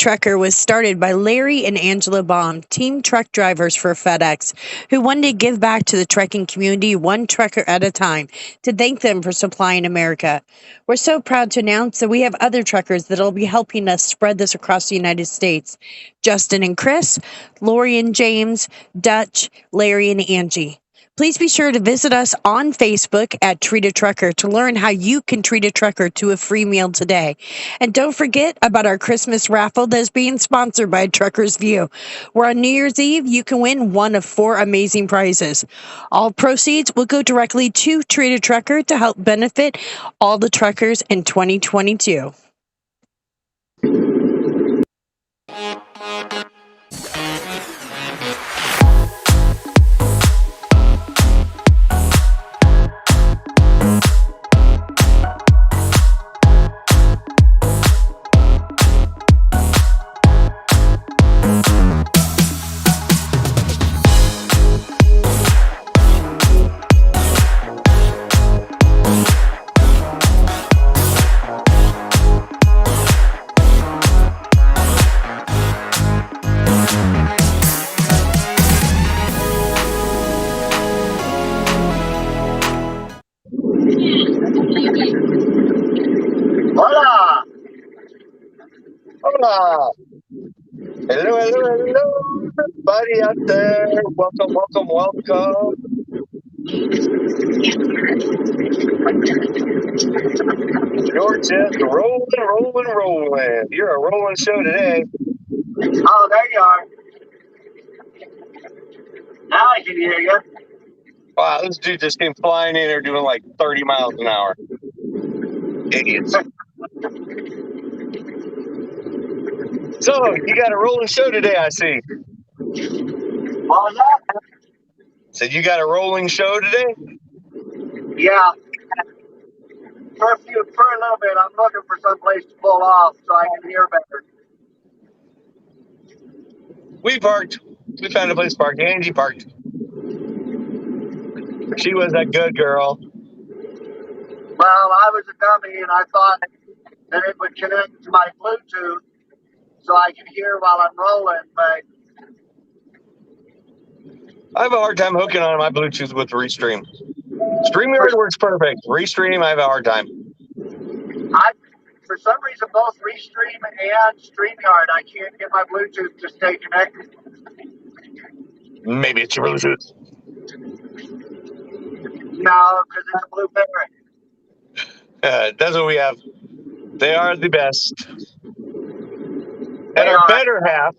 Trucker was started by Larry and Angela Baum, team truck drivers for FedEx, who wanted to give back to the trucking community one trucker at a time to thank them for supplying America. We're so proud to announce that we have other truckers that will be helping us spread this across the United States. Justin and Chris, Lori and James, Dutch, Larry and Angie. Please be sure to visit us on Facebook at Treat a Trucker to learn how you can treat a trucker to a free meal today. And don't forget about our Christmas raffle that is being sponsored by Trucker's View, where on New Year's Eve you can win one of 4 amazing prizes. All proceeds will go directly to Treat a Trucker to help benefit all the truckers in 2022. Hola! Hola! Hello, everybody out there. Welcome. You're just rolling. You're a rolling show today. Oh, there you are. Now I can hear you. Wow, this dude just came flying in here doing like 30 miles an hour. Idiots. So, you got a rolling show today, I see. What was that? Said you got a rolling show today? Yeah. For a little bit, I'm looking for someplace to pull off so I can hear better. We parked. We found a place to park. Angie parked. She was a good girl. Well, I was a dummy and I thought that it would connect to my Bluetooth so I could hear while I'm rolling, but I have a hard time hooking on my Bluetooth with Restream. StreamYard works perfect. Restream, I have a hard time. For some reason, both Restream and StreamYard, I can't get my Bluetooth to stay connected. Maybe it's your Bluetooth. No, because it's a Blueberry. That's what we have. They are the best. And our better half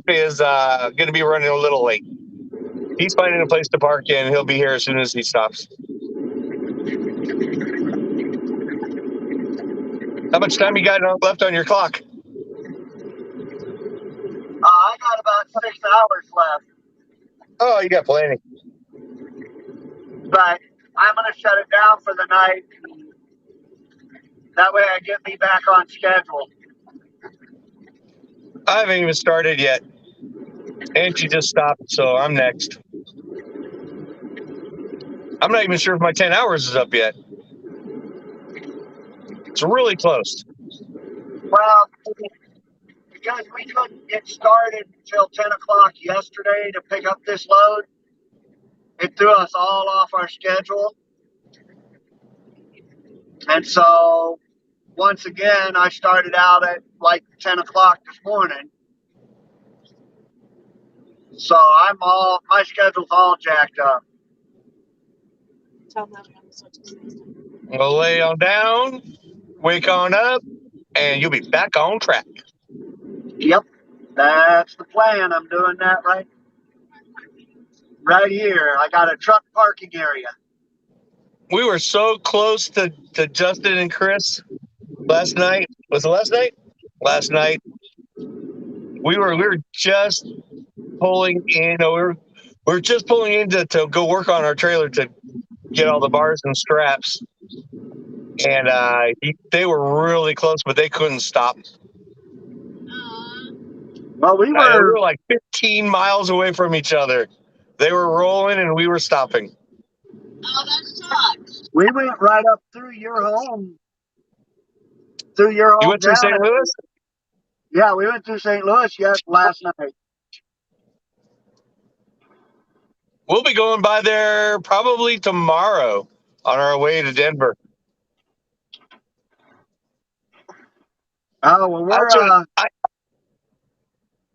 is going to be running a little late. He's finding a place to park in. He'll be here as soon as he stops. How much time you got left on your clock? I got about 6 hours left. Oh, you got plenty. But I'm going to shut it down for the night. That way I get me back on schedule. I haven't even started yet. And she just stopped, so I'm next. I'm not even sure if my 10 hours is up yet. It's really close. Well, because we couldn't get started until 10 o'clock yesterday to pick up this load, it threw us all off our schedule. And so, once again, I started out at like 10 o'clock this morning. So my schedule's all jacked up. We'll lay on down, wake on up, and you'll be back on track. Yep, that's the plan. I'm doing that right here. I got a truck parking area. We were so close to Justin and Chris last night. Was it last night? Last night. We were just pulling in. We were just pulling in to go work on our trailer to get all the bars and straps. And they were really close, but they couldn't stop. Well, we were like 15 miles away from each other. They were rolling and we were stopping. Oh, that sucks. We went right up through your home. You went through St. Louis? Yeah, we went through St. Louis last night. We'll be going by there probably tomorrow on our way to Denver. Oh well, we're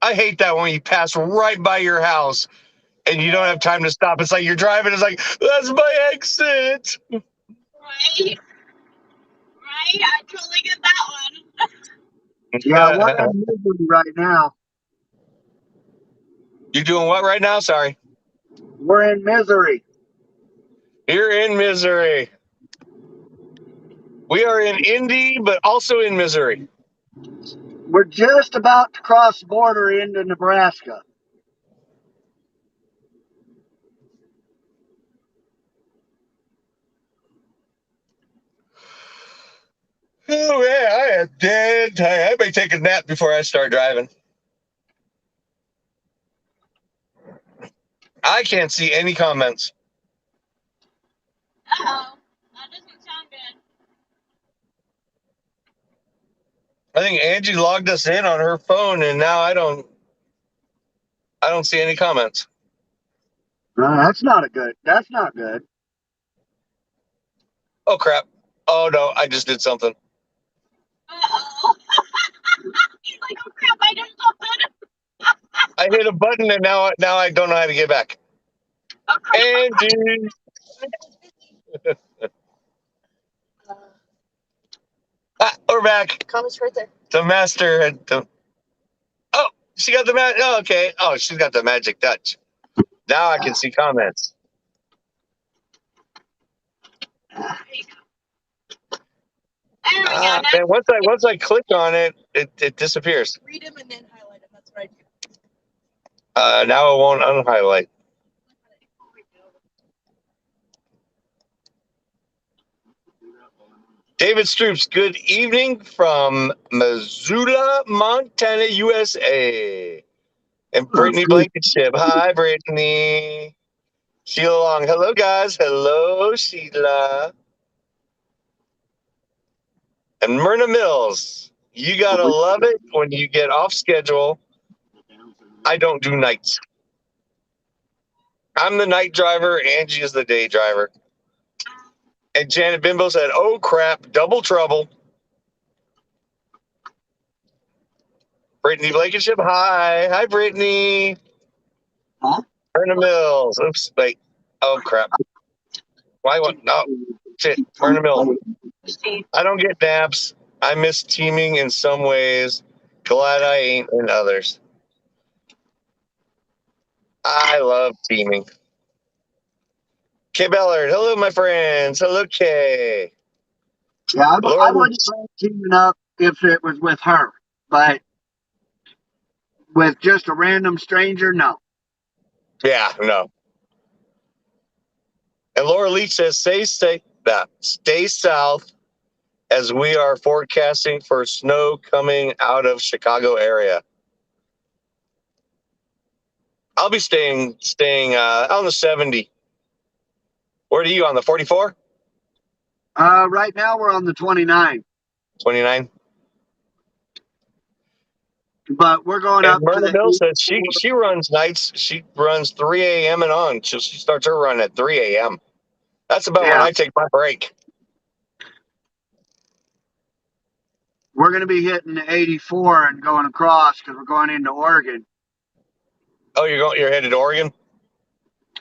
I hate that when you pass right by your house and you don't have time to stop. It's like you're driving. It's like, that's my exit. Right. Right. I totally get that one. yeah, we're in Misery right now. You doing what right now? Sorry. We're in Misery. You're in Misery. We are in Indy, but also in Missouri. We're just about to cross the border into Nebraska. Oh man, I am dead tired. I may take a nap before I start driving. I can't see any comments. Uh-oh. That doesn't sound good. I think Angie logged us in on her phone, and now I don't see any comments. That's not good. That's not good. Oh crap! Oh no, I just did something. Uh-oh. He's like, oh crap, I did something. I hit a button, and now I don't know how to get back. Oh crap. Angie. We're back. Comments right there. The master had the. Oh, she got the magic. Oh, okay. Oh, she's got the magic touch. Now I can see comments. There we go. Now Man, once I click on it, it disappears. read them and then highlight them. That's what I do. Now it won't unhighlight. David Stoops, good evening from Missoula, Montana, USA. And Brittany Blankenship. Hi, Brittany. Sheila Long. Hello, guys. Hello, Sheila. And Myrna Mills. You got to love it when you get off schedule. I don't do nights. I'm the night driver. Angie is the day driver. And Janet Bimbo said, oh, crap, double trouble. Brittany Blankenship, hi. Hi, Brittany. Huh? Myrna Mills. Oops, wait. Oh, crap. Why? What? No. Shit. Myrna Mills. I don't get naps. I miss teaming in some ways. Glad I ain't in others. I love teaming. Kay Ballard. Hello, my friends. Hello, Kay. Yeah, Laura I wouldn't mind teaming up if it was with her, but with just a random stranger, no. Yeah, no. And Laura Leach says, stay south as we are forecasting for snow coming out of Chicago area. I'll be staying on the 70. Where are you on the 44? Right now we're on the 29, 29? but we're going And up to Myrna the Mills 8. says she runs nights. She runs 3 a.m. and on. She starts her run at 3 a.m. That's about when Yeah. I take my break. We're going to be hitting the 84 and going across because we're going into Oregon. Oh, you're headed to Oregon?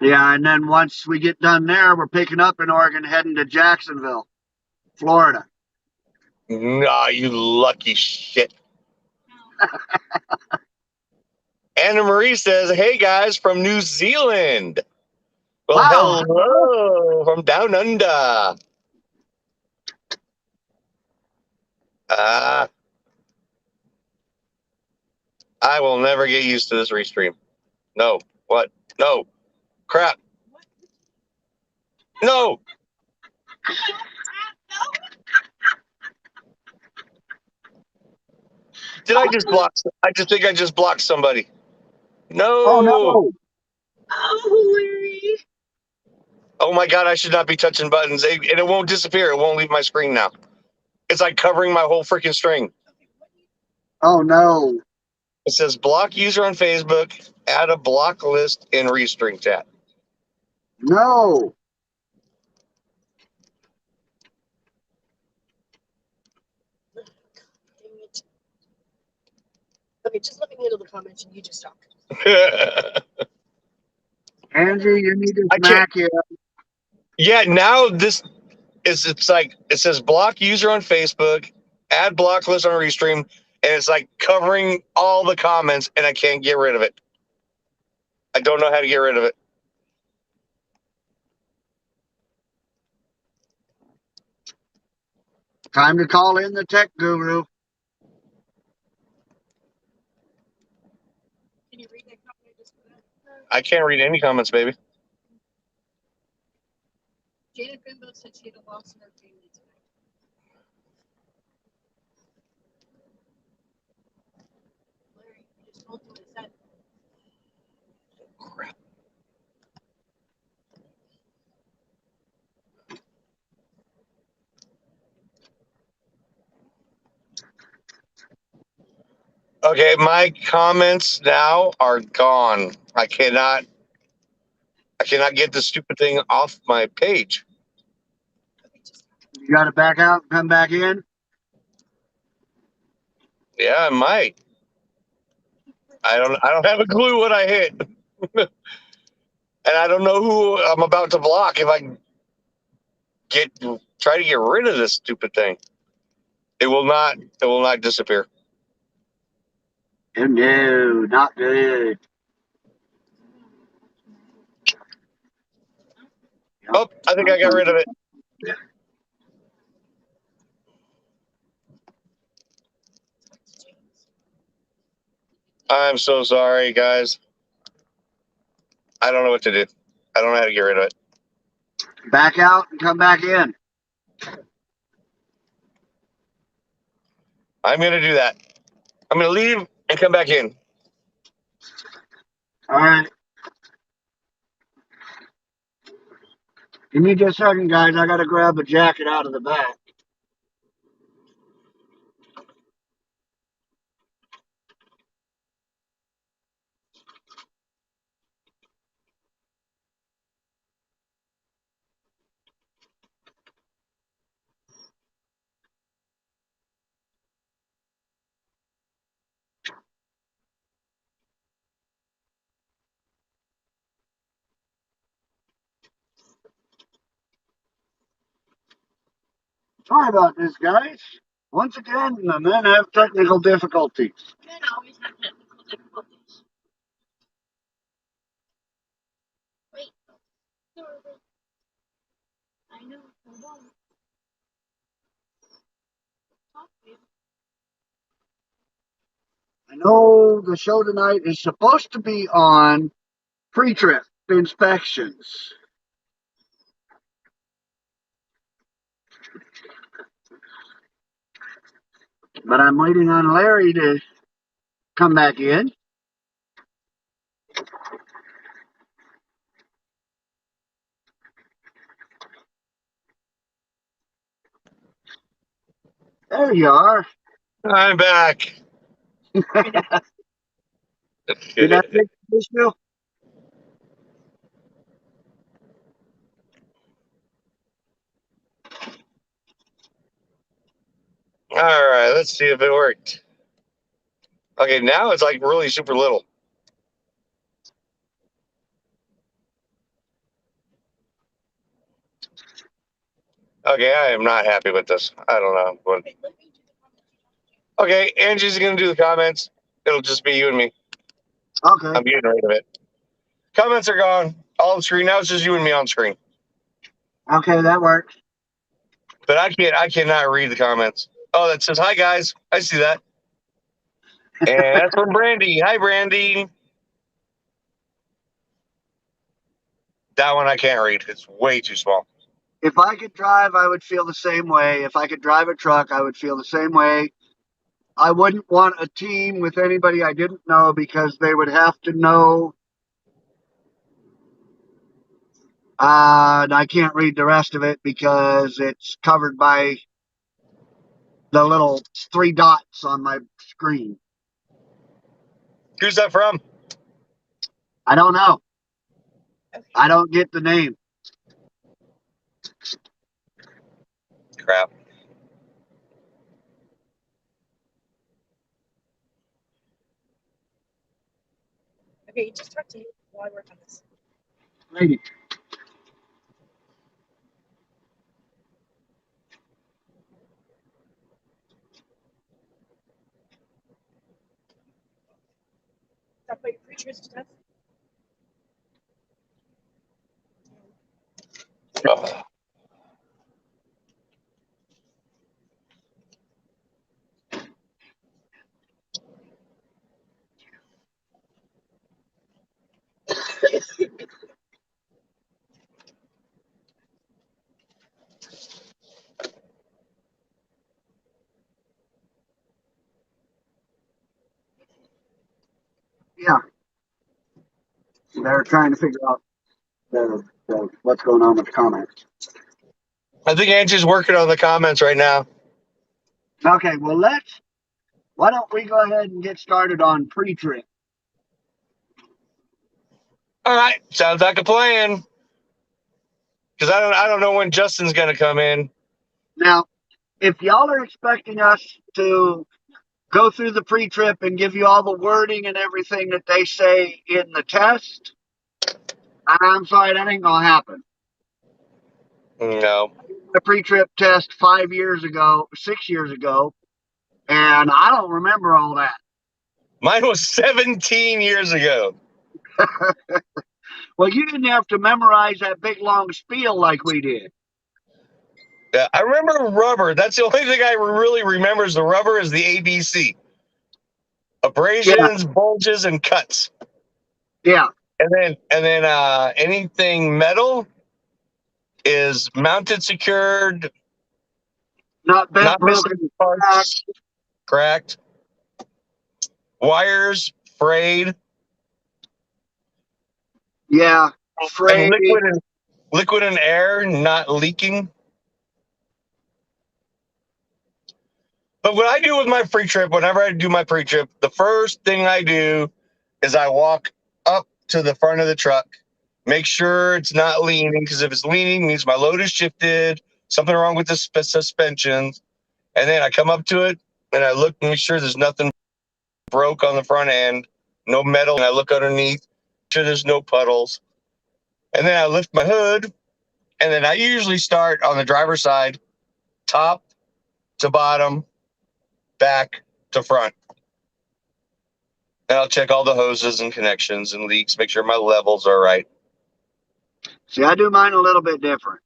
Yeah, and then once we get done there, we're picking up in Oregon, heading to Jacksonville, Florida. Nah, you lucky shit. Anna Marie says, hey guys from New Zealand. Well, Wow. hello from down under. I will never get used to this restream. No. What? No. Crap. No. Did I just block? I just think I just blocked somebody. No. Oh, no. Oh, Larry. Oh my God, I should not be touching buttons. And it won't disappear. It won't leave my screen now. It's like covering my whole freaking string. Oh no. It says block user on Facebook, add a block list in Restream chat. No. Dang it. Okay, just let me handle the comments and you just talk. Angie, you need to I can't. smack you. Yeah, now this is, it's like, it says block user on Facebook, add block list on Restream, and it's like covering all the comments, and I can't get rid of it. I don't know how to get rid of it. Time to call in the tech guru. Can you read that comment I just put up? I can't read any comments, baby. Janet Bimbo said she had a loss in her family tonight. Larry, you just told me what it said. Crap. Okay, my comments now are gone. I cannot get the stupid thing off my page. You got to back out and come back in. Yeah, I might. I don't have a clue what I hit. And I don't know who I'm about to block if I try to get rid of this stupid thing. It will not disappear. Oh, no, not good. Oh, I think I got rid of it. I'm so sorry, guys. I don't know what to do. I don't know how to get rid of it. Back out and come back in. I'm going to do that. I'm going to leave and come back in. All right. Give me just a second, guys. I got to grab a jacket out of the back. Sorry about this, guys. Once again, the men have technical difficulties. Men always have technical difficulties. Wait. No, wait. I know. Hold on. Talk to you. I know the show tonight is supposed to be on pre-trip inspections. But I'm waiting on Larry to come back in. There you are. I'm back. Did that fix the issue? All right, let's see if it worked. Okay, now it's like really super little. Okay, I am not happy with this. I don't know. But Wait, let me do the comments. okay, Angie's going to do the comments. It'll just be you and me. Okay. I'm getting rid of it. Comments are gone. All on screen. Now it's just you and me on screen. Okay, that works. But I cannot read the comments. Oh, that says, hi, guys. I see that. And that's from Brandy. Hi, Brandy. That one I can't read. It's way too small. If I could drive, I would feel the same way. If I could drive a truck, I would feel the same way. I wouldn't want a team with anybody I didn't know because they would have to know. And I can't read the rest of it because it's covered by the little 3 dots on my screen. Who's that from? I don't know. Okay. I don't get the name. Crap. Okay, just talk to him while I work on this. Maybe. Talk about your preachers and stuff. Oh. Yeah. They're trying to figure out what's going on with the comments. I think Angie's working on the comments right now. Okay, well, why don't we go ahead and get started on pre-trip? All right, sounds like a plan. Because I don't know when Justin's gonna come in. Now, if y'all are expecting us to go through the pre-trip and give you all the wording and everything that they say in the test, I'm sorry, that ain't gonna happen. No. The pre-trip test 5 years ago, 6 years ago, and I don't remember all that. Mine was 17 years ago. Well, you didn't have to memorize that big long spiel like we did. Yeah, I remember rubber. That's the only thing I really remember is the rubber is the ABC. Abrasions, bulges, and cuts. Yeah. And then anything metal is mounted, secured, Not bent, not missing broken, parts, cracked. Wires frayed. yeah, frayed. And liquid and air not leaking. But what I do with my pre-trip, whenever I do my pre-trip, the first thing I do is I walk up to the front of the truck, make sure it's not leaning, because if it's leaning, it means my load is shifted, something wrong with the suspensions. And then I come up to it and I look and make sure there's nothing broke on the front end, no metal. And I look underneath, make sure there's no puddles. And then I lift my hood, and then I usually start on the driver's side, top to bottom, back to front. And I'll check all the hoses and connections and leaks, make sure my levels are right. See, I do mine a little bit different.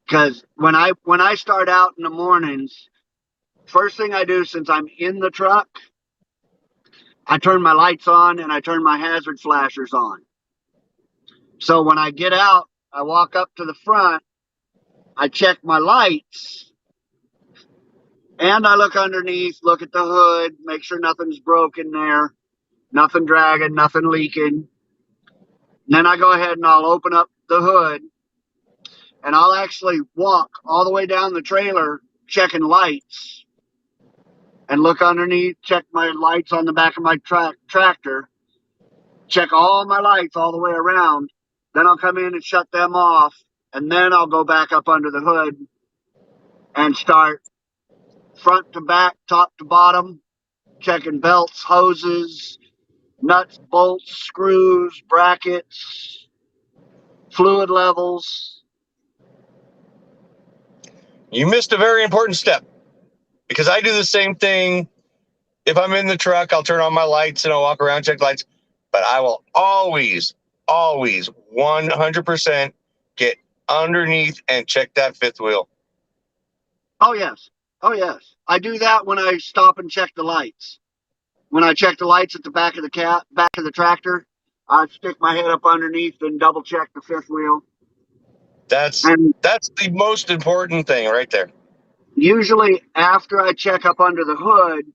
Because when I start out in the mornings, first thing I do since I'm in the truck, I turn my lights on and I turn my hazard flashers on. So when I get out, I walk up to the front, I check my lights, and I look underneath, look at the hood, make sure nothing's broken there, nothing dragging, nothing leaking. And then I go ahead and I'll open up the hood, and I'll actually walk all the way down the trailer checking lights and look underneath, check my lights on the back of my tractor, check all my lights all the way around. Then I'll come in and shut them off, and then I'll go back up under the hood and start front to back, top to bottom, checking belts, hoses, nuts, bolts, screws, brackets, fluid levels. You missed a very important step, because I do the same thing. If I'm in the truck, I'll turn on my lights and I'll walk around, check lights. But I will always 100% get underneath and check that fifth wheel. Oh, yes. Oh, yes. I do that when I stop and check the lights. When I check the lights at the back of the tractor, I stick my head up underneath and double check the fifth wheel. That's And the most important thing right there. usually after I check up under the hood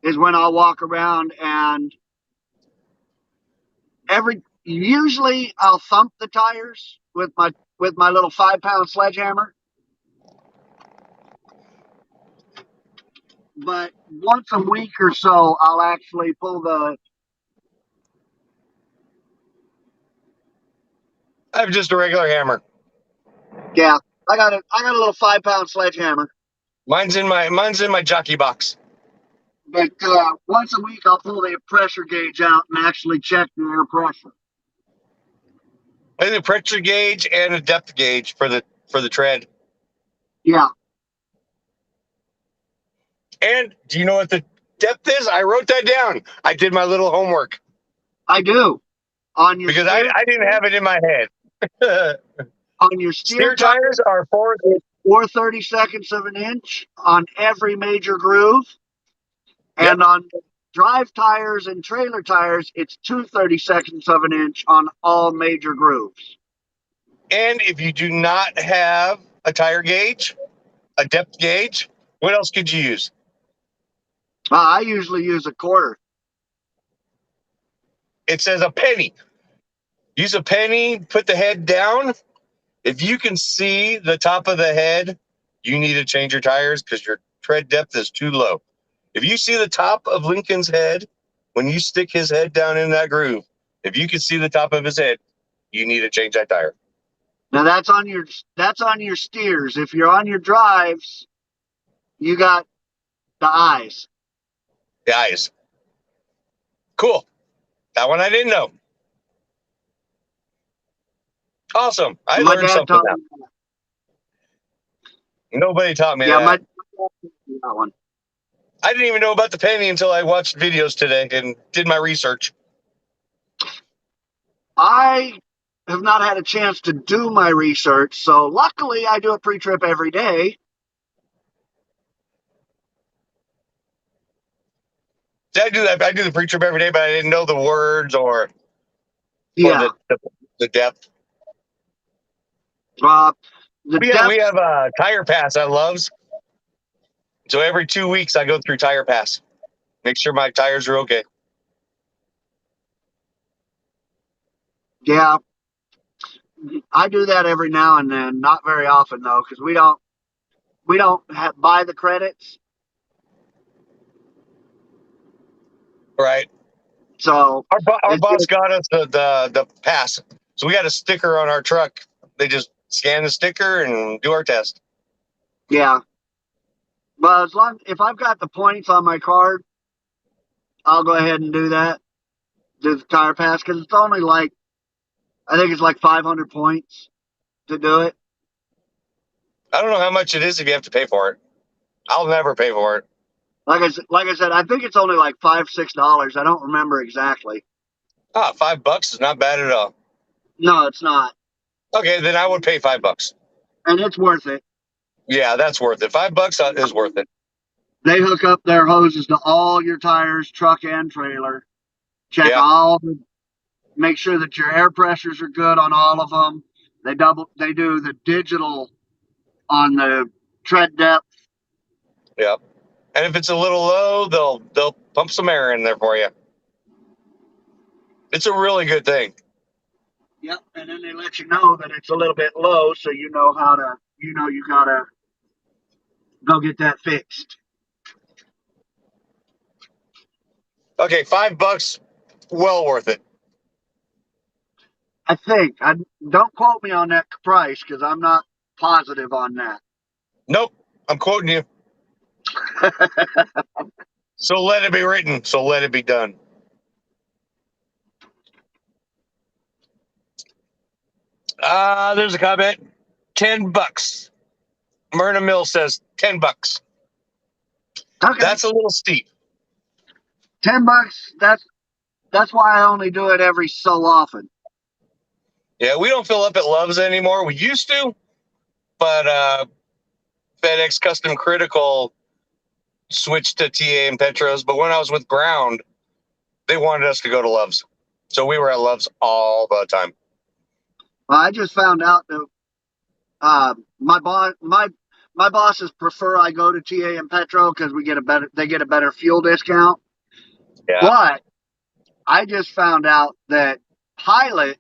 is when I'll walk around and usually I'll thump the tires with my little 5-pound sledgehammer. but once a week or so, I'll actually pull the. I have just a regular hammer. Yeah, I got a little 5 pound sledgehammer. Mine's in my jockey box. But once a week, I'll pull the pressure gauge out and actually check the air pressure. I have a pressure gauge and a depth gauge for the tread. Yeah, And do you know what the depth is? I wrote that down. I did my little homework I do. On your because steer, I didn't have it in my head. on your steer Steer tire, tires are four. it's 4/32 of an inch on every major groove, Yep. and on drive tires and trailer tires, it's 2/32 of an inch on all major grooves. And if you do not have a tire gauge, a depth gauge, what else could you use? I usually use a quarter. It says a penny. Use a penny, put the head down. If you can see the top of the head, you need to change your tires because your tread depth is too low. If you see the top of Lincoln's head, when you stick his head down in that groove, if you can see the top of his head, you need to change that tire. Now that's on your steers. If you're on your drives, you got the eyes. The eyes. Cool. That one I didn't know. Awesome. I My learned dad something taught now. me that. Nobody taught me Yeah, my that. dad taught me that one. I didn't even know about the penny until I watched videos today and did my research. I have not had a chance to do my research, so luckily I do a pre-trip every day. I do that. I do the pre-trip every day, but I didn't know the words or Yeah. the depth. Uh, the We depth, have a tire pass at Love's. So every 2 weeks I go through tire pass. Make sure my tires are okay. yeah, I do that every now and then. Not very often though, because we don't buy the credits. Right. So Our it's boss just, got us the pass. So we got a sticker on our truck. They just scan the sticker and do our test. yeah. But if I've got the points on my card, I'll go ahead and do that. Do the tire pass because it's only like I think it's like 500 points to do it. I don't know how much it is if you have to pay for it. I'll never pay for it. Like I said, I think it's only like $5-6. I don't remember exactly. $5 is not bad at all. No, it's not, Okay, then I would pay $5. and it's worth it. Yeah, that's worth it. $5 is worth it. They hook up their hoses to all your tires, truck and trailer. Check Yeah, make sure that your air pressures are good on all of them. They do the digital on the tread depth. yeah. And if it's a little low, they'll pump some air in there for you. It's a really good thing. Yep, and then they let you know that it's a little bit low, so you know you gotta go get that fixed. Okay, $5, well worth it. I think. I don't quote me on that price because I'm not positive on that. Nope, I'm quoting you. So let it be written. So let it be done. There's a comment. $10. Myrna Mill says $10. Okay, That's a little steep. $10. That's why I only do it every so often. Yeah, we don't fill up at Love's anymore. We used to, but FedEx Custom Critical switched to TA and Petros. But when I was with Ground, they wanted us to go to Love's, so we were at Love's all the time. I just found out that my bosses prefer I go to TA and Petro because they get a better fuel discount. Yeah. But I just found out that Pilot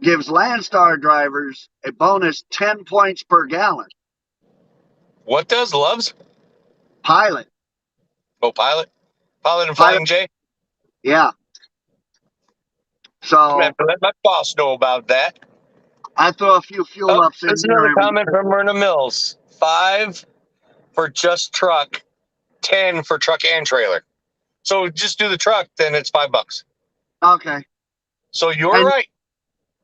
gives Landstar drivers a bonus 10 points per gallon. What does Love's? Pilot. Oh, Pilot and Pilot. Flying J. Yeah. I'm So gonna have to let my boss know about that. I throw a few fuel Oh, ups in there's there. another comment from Myrna Mills. 5 for just truck, 10 for truck and trailer. So just do the truck, then it's $5. Okay. So you're And right.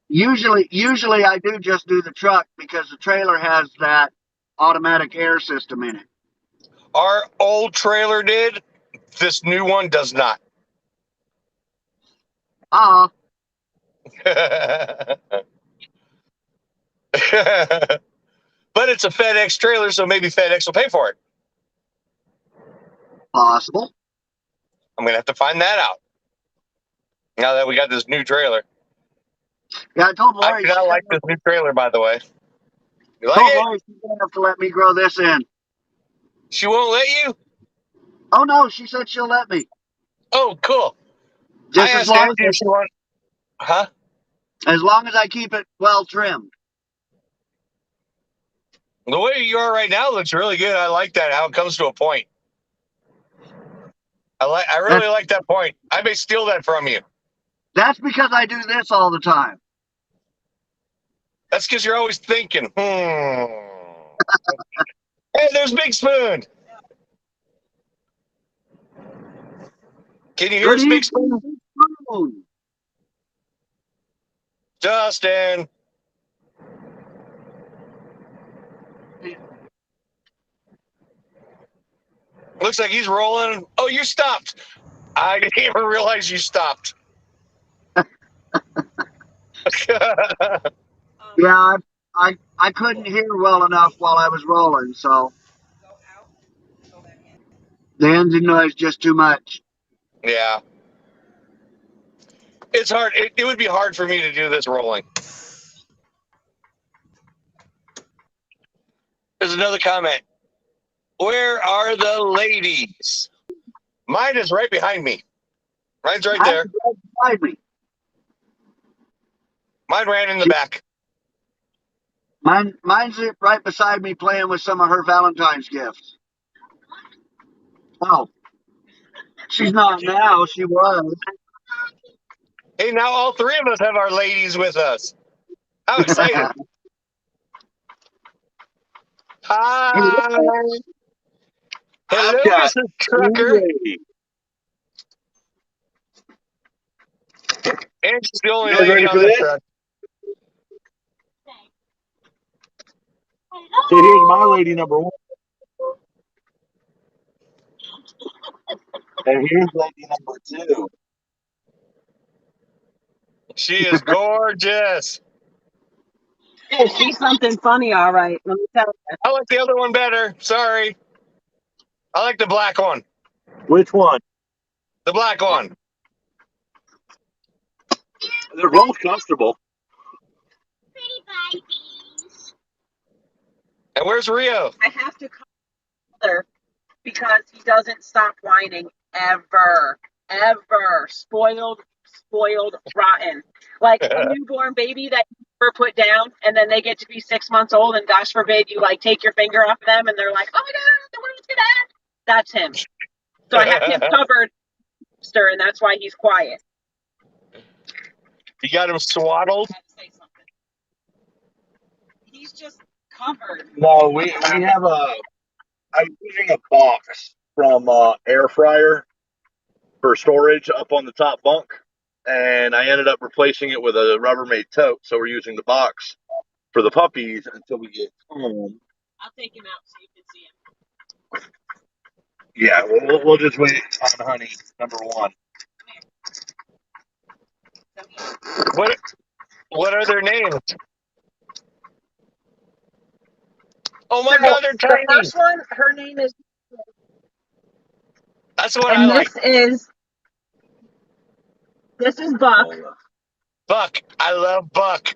usually I do just do the truck because the trailer has that automatic air system in it. Our old trailer did. This new one does not. Ah, But it's a FedEx trailer, so maybe FedEx will pay for it. possible. I'm gonna have to find that out. Now that we got this new trailer. Yeah, I told I Lori. do not like this new trailer, by the way. You like Told it? Lori she's gonna have to let me grow this in. She won't let you? Oh no, she said she'll let me. Oh, cool. Just I asked Angie if she wanted. Huh? as long as I keep it well trimmed. The way you are right now looks really good. I like that. How it comes to a point. I really like that point. I may steal that from you. That's because I do this all the time. That's because you're always thinking. Hey, there's Big Spoon. Can you hear Good us, Big evening, Spoon? Spoon. Justin. Looks like he's rolling. Oh, you stopped. I didn't even realize you stopped. Yeah, I couldn't hear well enough while I was rolling, so the engine noise just too much. Yeah. It's hard. It would be hard for me to do this rolling. There's another comment. Where are the ladies? Mine is right behind me. Mine's right there. Beside me. Mine ran in the back. Mine's right beside me playing with some of her Valentine's gifts. Oh, she's not now. She was. Hey, now all three of us have our ladies with us. How exciting. Hi. Hello, I've got Mrs. two Trucker. ladies. And she's the only You guys lady ready on for this this? truck. So here's my lady number one. And here's lady number two. She is gorgeous. Yeah, she's something funny, all right. Let me tell you. I like the other one better. Sorry. I like the black one. Which one? The black one. They're both comfortable. Pretty babies. And where's Rio? I have to call her because he doesn't stop whining ever. Ever. Spoiled, rotten. Like a newborn baby that you never put down, and then they get to be 6 months old, and gosh forbid you like take your finger off them, and they're like, "Oh my god, the world's gonna end." That's him. So I have him covered, and that's why he's quiet. You got him swaddled? I had to say something. He's just covered. No, we have I'm using a box from Air Fryer for storage up on the top bunk. And I ended up replacing it with a Rubbermaid tote. So we're using the box for the puppies until we get home. I'll take him out so you can see him. Yeah, we'll just wait on honey number one. What are their names? Oh my god, they're tiny. The first one, her name is. That's what I like. This is Buck. Buck. I love Buck.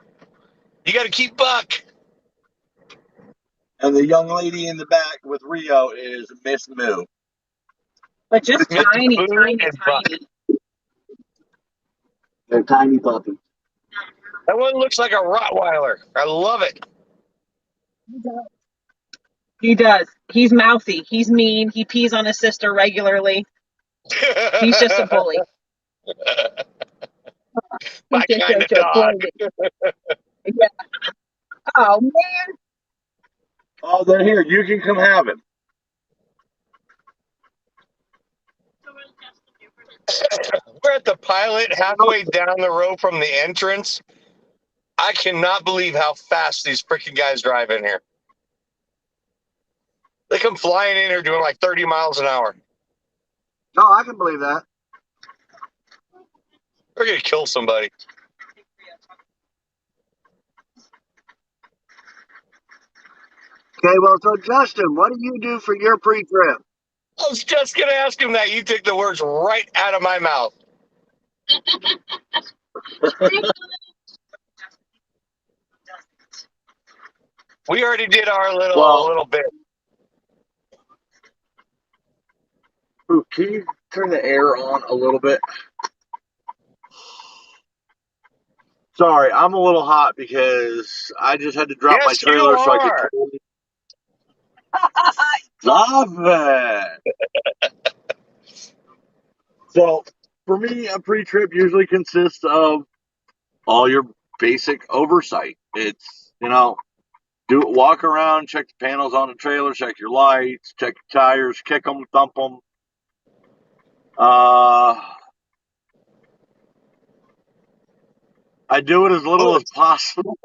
You got to keep Buck. And the young lady in the back with Rio is Miss Moo. But just Miss tiny, Moo tiny, and Buck. tiny. They're tiny puppies. That one looks like a Rottweiler. I love it. He does. He's mouthy. He's mean. He pees on his sister regularly. He's just a bully. My kind of dog. Yeah. Oh man. Oh, then here, you can come have him. We're at the Pilot, halfway down the road from the entrance. I cannot believe how fast these freaking guys drive in here. They come flying in here doing like 30 miles an hour. No, I can believe that. We're going to kill somebody. Okay, well, so Justin, what do you do for your pre-trip? I was just going to ask him that. You took the words right out of my mouth. We already did our little bit. Ooh, can you turn the air on a little bit? Sorry, I'm a little hot because I just had to drop my Yes, trailer you so I are. could. Love it. So, for me, a pre-trip usually consists of all your basic oversight. It's, walk around, check the panels on the trailer, check your lights, check your tires, kick them, thump them. I do it as little as possible.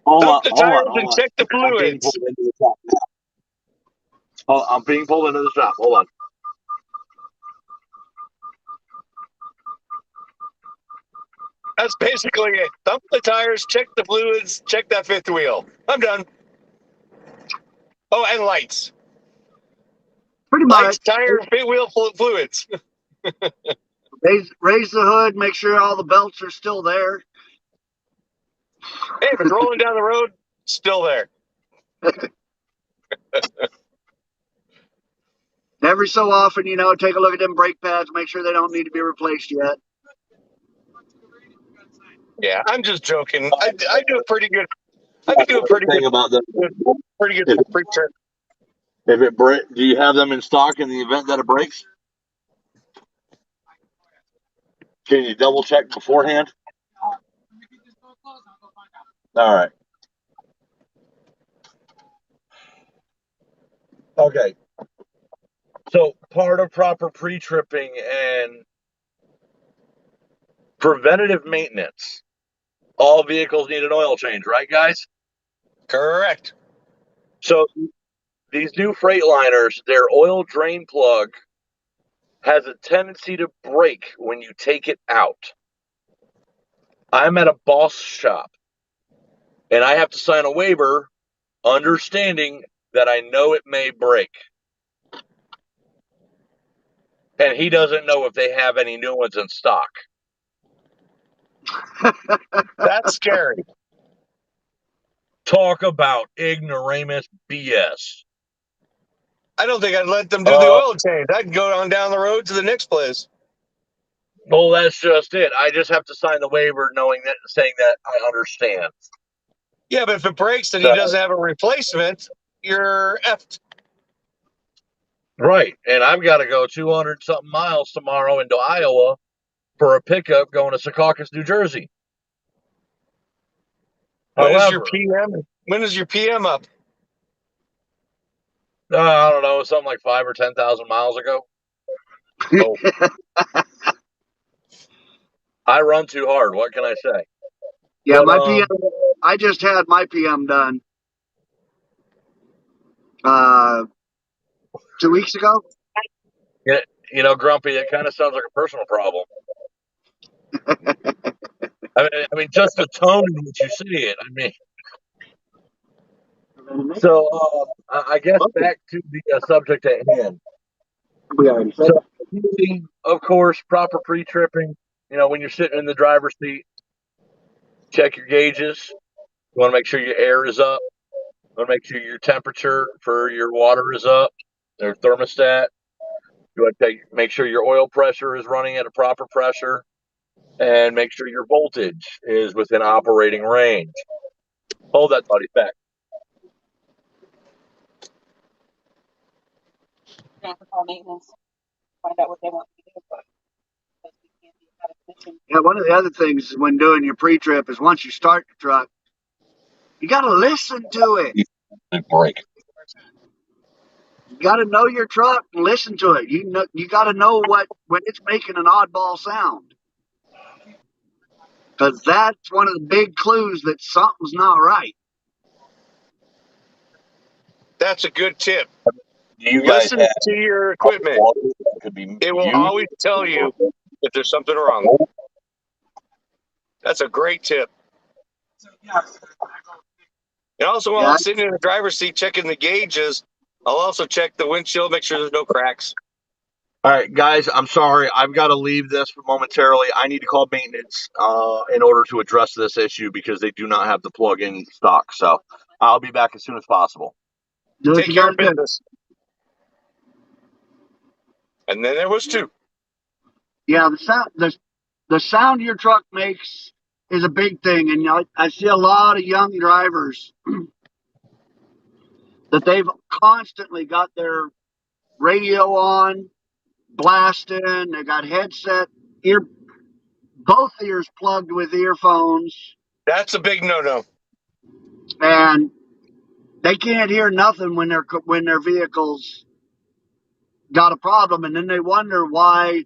Dump the tires and check the fluids. I'm being pulled into the shop. Hold on. That's basically it. Dump the tires, check the fluids, check that fifth wheel. I'm done. Oh, and lights. Pretty Lights, much. tires, fifth wheel, fluids. Raise the hood, make sure all the belts are still there. Hey, if it's rolling down the road, still there. Every so often, take a look at them brake pads, make sure they don't need to be replaced yet. Yeah, I'm just joking. I do a pretty good. I can do a pretty good about them. Pretty good pre-trip. If it do you have them in stock in the event that it breaks? Can you double check beforehand? All right. Okay. So part of proper pre-tripping and preventative maintenance, all vehicles need an oil change, right, guys? Correct. So these new Freightliners, their oil drain plug has a tendency to break when you take it out. I'm at a Boss shop, and I have to sign a waiver understanding that I know it may break. And he doesn't know if they have any new ones in stock. That's scary. Talk about ignoramus BS. I don't think I'd let them do the oil change. I'd go on down the road to the next place. Well, that's just it. I just have to sign the waiver saying that I understand. Yeah, but if it breaks and he doesn't have a replacement, you're effed. Right. And I've got to go 200-something miles tomorrow into Iowa for a pickup going to Secaucus, New Jersey. When is your PM up? I don't know, something like 5,000 or 10,000 miles ago. Oh. I run too hard. What can I say? Yeah, but, my PM. I just had my PM done 2 weeks ago. Yeah, Grumpy, it kind of sounds like a personal problem. I mean, just the tone in which you say it. I mean, so I guess back to the subject at hand. We already said. So, of course, proper pre-tripping. When you're sitting in the driver's seat, check your gauges. You want to make sure your air is up. You want to make sure your temperature for your water is up. Their thermostat. You want to make sure your oil pressure is running at a proper pressure, and make sure your voltage is within operating range. Hold that, buddy, back. gonna have to call maintenance, find out what they want to do, but because we can't be out of commission. Yeah, one of the other things when doing your pre-trip is once you start the truck, you got to listen to it. Break. You got to know your truck and listen to it. You got to know when it's making an oddball sound, because that's one of the big clues that something's not right. That's a good tip. Do you guys Listen have to your equipment. water that could be It will used? always tell you if there's something wrong. That's a great tip. So yeah, And also, while Yeah, I'm sitting in the driver's seat checking the gauges, I'll also check the windshield, make sure there's no cracks. All right, guys, I'm sorry. I've got to leave this momentarily. I need to call maintenance in order to address this issue because they do not have the plug in stock. So I'll be back as soon as possible. do what Take you care got of to do. business. And then there was two. Yeah, the sound your truck makes is a big thing, and I see a lot of young drivers that they've constantly got their radio on, blasting. They got both ears plugged with earphones, That's a big no-no. and they can't hear nothing when their vehicles got a problem, and then they wonder why.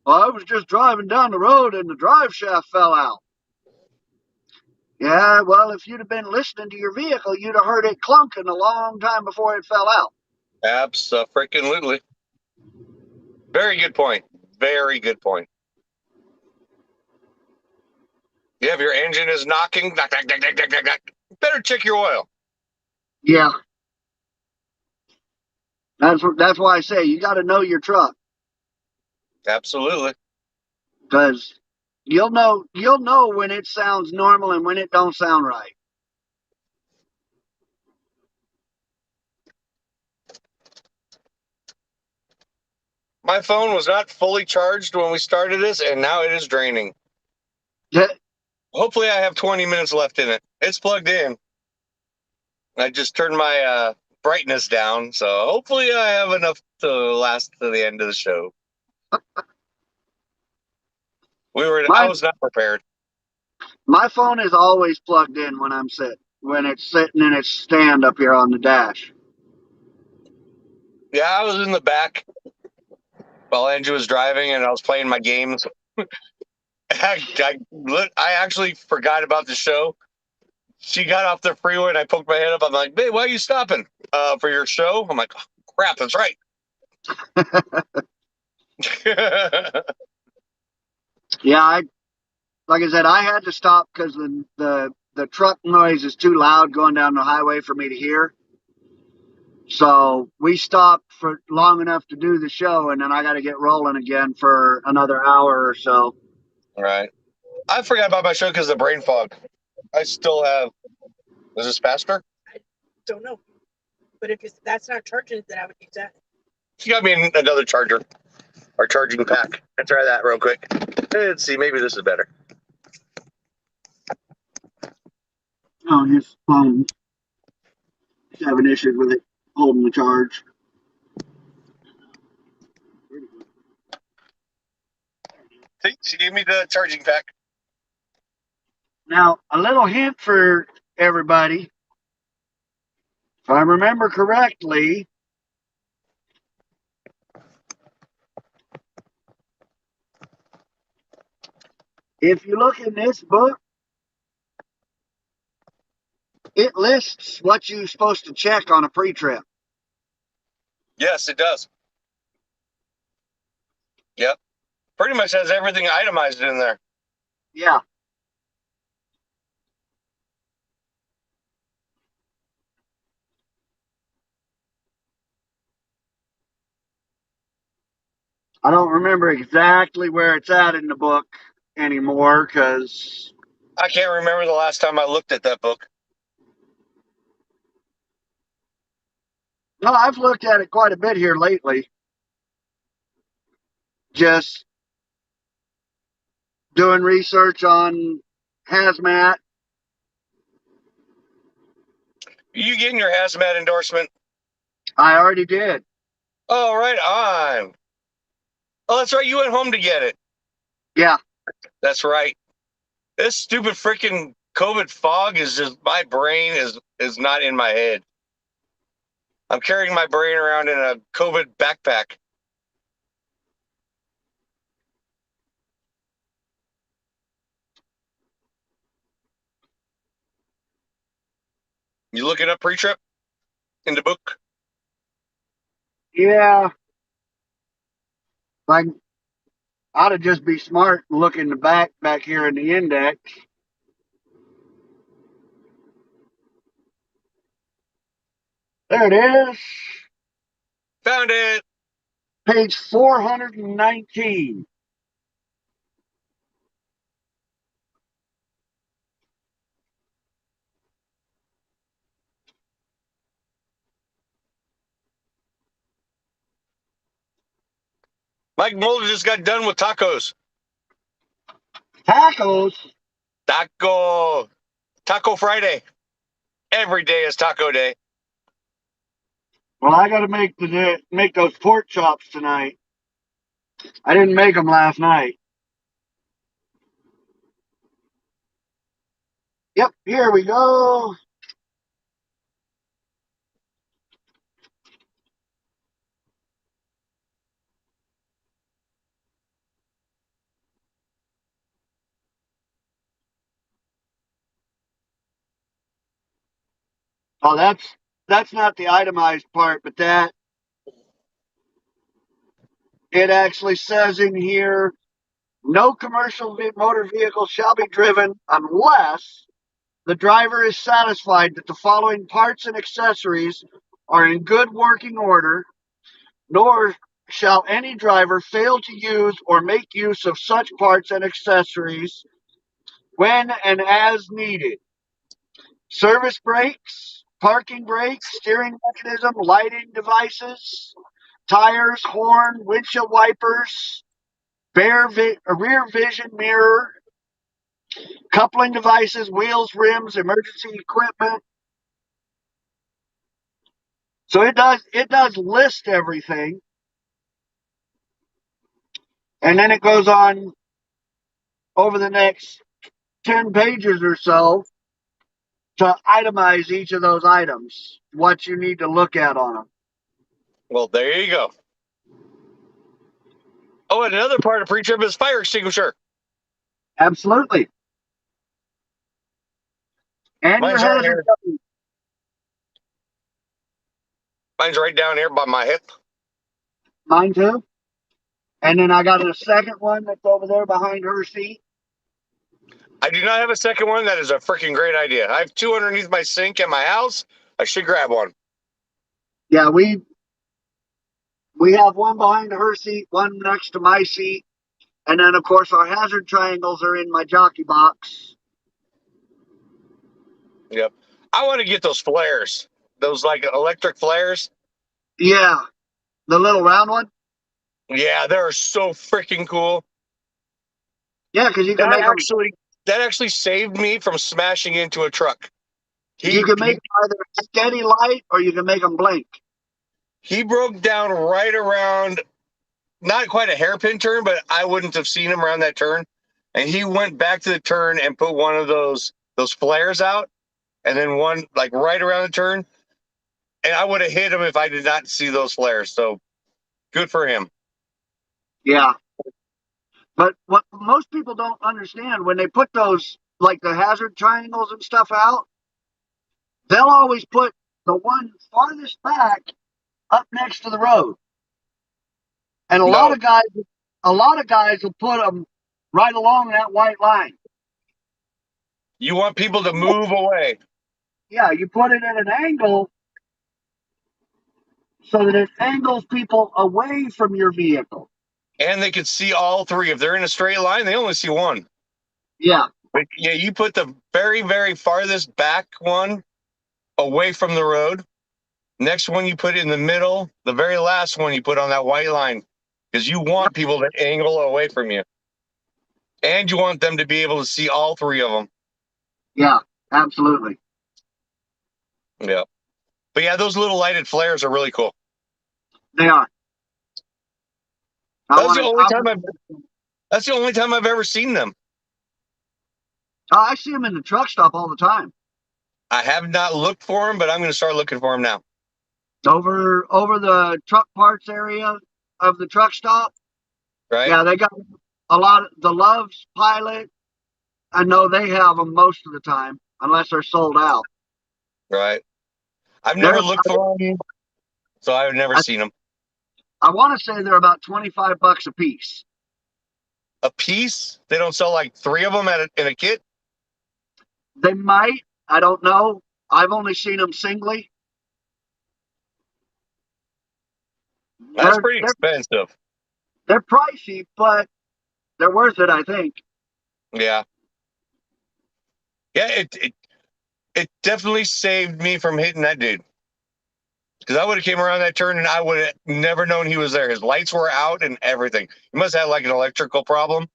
Well, I was just driving down the road and the drive shaft fell out. Yeah, well, if you'd have been listening to your vehicle, you'd have heard it clunking a long time before it fell out. Abso-freaking-lutely. Very good point. Very good point. Yeah, if your engine is knocking, knock, knock, knock, knock, knock, knock, knock, better check your oil. Yeah, that's why I say you got to know your truck, Absolutely. because you'll know when it sounds normal and when it don't sound right. My phone was not fully charged when we started this, and now it is draining. Yeah, Hopefully, I have 20 minutes left in it. It's plugged in. I just turned my brightness down, so hopefully, I have enough to last to the end of the show. I was not prepared. My phone is always plugged in when it's sitting in its stand up here on the dash. Yeah, I was in the back while Angie was driving, and I was playing my games. I actually forgot about the show. She got off the freeway, and I poked my head up. I'm like, "Babe, why are you stopping? For your show?" I'm like, oh, "Crap, that's right." Yeah, like I said, I had to stop because the truck noise is too loud going down the highway for me to hear. So we stopped for long enough to do the show, and then I got to get rolling again for another hour or so. Right. I forgot about my show because of the brain fog. I still have. Is this faster? Don't know. But if that's not charging, then I would use that. She got me another charger or charging pack. Let's try that real quick. Let's see. Maybe this is better. Oh, his phone. He's having issues with it holding the charge. See, she gave me the charging pack. Now, a little hint for everybody. If I remember correctly, if you look in this book, it lists what you're supposed to check on a pre-trip. Yes, it does. Yep. Pretty much has everything itemized in there. Yeah. I don't remember exactly where it's at in the book anymore because I can't remember the last time I looked at that book. no, I've looked at it quite a bit here lately. Just doing research on hazmat. You getting your hazmat endorsement? I already did. Oh, right on. Oh, that's right. You went home to get it. Yeah. That's right. This stupid freaking COVID fog is just, my brain is not in my head. I'm carrying my brain around in a COVID backpack. You looking up pre-trip in the book? Yeah. Like, I ought to just be smart and look in the back here in the index. There it is. Found it. Page 419. Mike Mulder just got done with tacos. Tacos. Taco Friday. Every day is taco day. Well, I got to make those pork chops tonight. I didn't make them last night. Yep, here we go. Oh, that's not the itemized part, but that it actually says in here, no commercial motor vehicle shall be driven unless the driver is satisfied that the following parts and accessories are in good working order, nor shall any driver fail to use or make use of such parts and accessories when and as needed. Service brakes, parking brakes, steering mechanism, lighting devices, tires, horn, windshield wipers, rear vision mirror, coupling devices, wheels, rims, emergency equipment. So it does list everything. And then it goes on over the next 10 pages or so to itemize each of those items, what you need to look at on them. Well, there you go. Oh, and another part of pre-trip is fire extinguisher. Absolutely. And your Mine's right hazard here. coverage. Mine's right down here by my hip. Mine too. And then I got a second one that's over there behind her seat. I do not have a second one. That is a freaking great idea. I have two underneath my sink at my house. I should grab one. Yeah, we have one behind her seat, one next to my seat, and then of course our hazard triangles are in my jockey box. Yep. I want to get those flares. Those like electric flares. Yeah, the little round one. Yeah, they're so freaking cool. Yeah, because you can That make them. actually saved me from smashing into a truck. You can make either steady light or you can make them blink. He broke down right around, not quite a hairpin turn, but I wouldn't have seen him around that turn. And he went back to the turn and put one of those flares out, and then one like right around the turn. And I would have hit him if I did not see those flares. So good for him. Yeah. But what most people don't understand when they put those, like the hazard triangles and stuff out, they'll always put the one farthest back up next to the road. And a lot of guys will put them right along that white line. You want people to move away. Yeah, you put it at an angle so that it angles people away from your vehicle. And they can see all three. If they're in a straight line, they only see one. Yeah. But yeah, you put the very, very farthest back one away from the road. Next one you put in the middle. The very last one you put on that white line, because you want people to angle away from you. And you want them to be able to see all three of them. Yeah, absolutely. Yeah. But yeah, those little lighted flares are really cool. They are. That's the only time That's the only time I've ever seen them. I see them in the truck stop all the time. I have not looked for them, but I'm going to start looking for them now. Over the truck parts area of the truck stop. Right? Yeah, they got a lot of the Love's Pilot. I know they have them most of the time, unless they're sold out. Right. I've never looked for them, so I've never seen them. I want to say they're about $25 a piece. A piece? They don't sell like 3 of them in a kit? They might. I don't know. I've only seen them singly. That's pretty expensive. They're pricey, but they're worth it, I think. Yeah. Yeah, it definitely saved me from hitting that dude. Because I would have came around that turn and I would have never known he was there. His lights were out and everything. He must have had like an electrical problem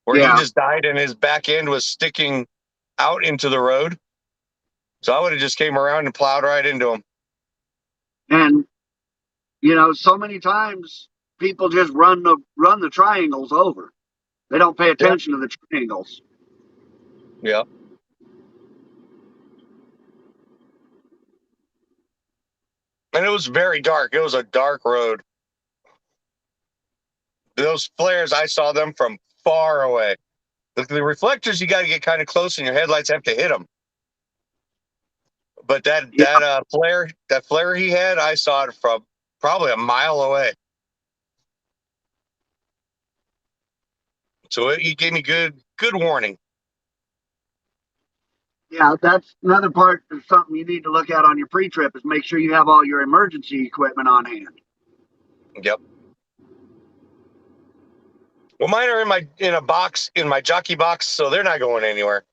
where he just died and his back end was sticking out into the road. So I would have just came around and plowed right into him. And so many times people just run the triangles over. They don't pay attention to the triangles. Yeah. And it was very dark. It was a dark road. Those flares, I saw them from far away. The reflectors, you got to get kind of close, and your headlights have to hit them. But that flare he had, I saw it from probably a mile away. So he gave me good warning. Yeah, that's another part of something you need to look at on your pre-trip is make sure you have all your emergency equipment on hand. Yep. Well, mine are in a box, in my jockey box, so they're not going anywhere.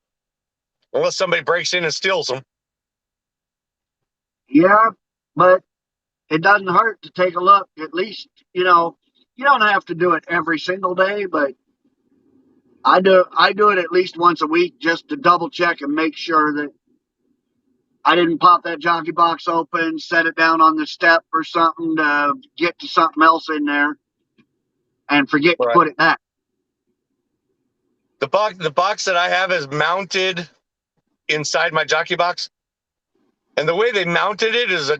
Unless somebody breaks in and steals them. Yeah, but it doesn't hurt to take a look. At least, you don't have to do it every single day, but I do it at least once a week just to double check and make sure that I didn't pop that jockey box open, set it down on the step or something to get to something else in there and forget to put it back. The box that I have is mounted inside my jockey box. And the way they mounted it is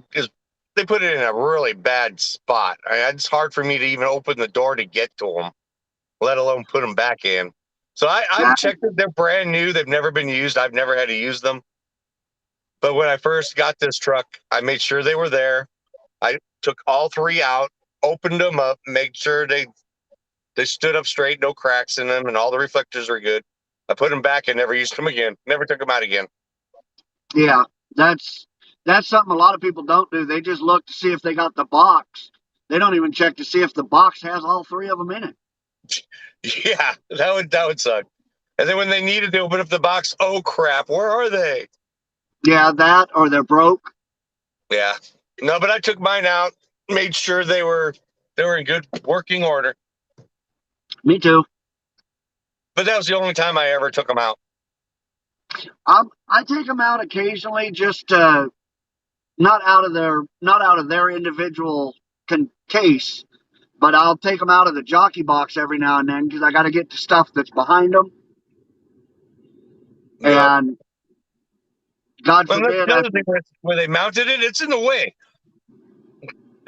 they put it in a really bad spot. It's hard for me to even open the door to get to them, let alone put them back in. So I've checked it. They're brand new. They've never been used. I've never had to use them. But when I first got this truck, I made sure they were there. I took all 3 out, opened them up, made sure they stood up straight, no cracks in them, and all the reflectors were good. I put them back and never used them again. Never took them out again. Yeah, that's something a lot of people don't do. They just look to see if they got the box. They don't even check to see if the box has all 3 of them in it. Yeah, that would suck. And then when they needed to open up the box, oh crap, where are they? Yeah, that or they're broke. Yeah. No, but I took mine out, made sure they were in good working order. Me too. But that was the only time I ever took them out. I take them out occasionally, just not out of their individual case, but I'll take them out of the jockey box every now and then because I got to get to stuff that's behind them. Yeah. And God forbid, where they mounted it, it's in the way.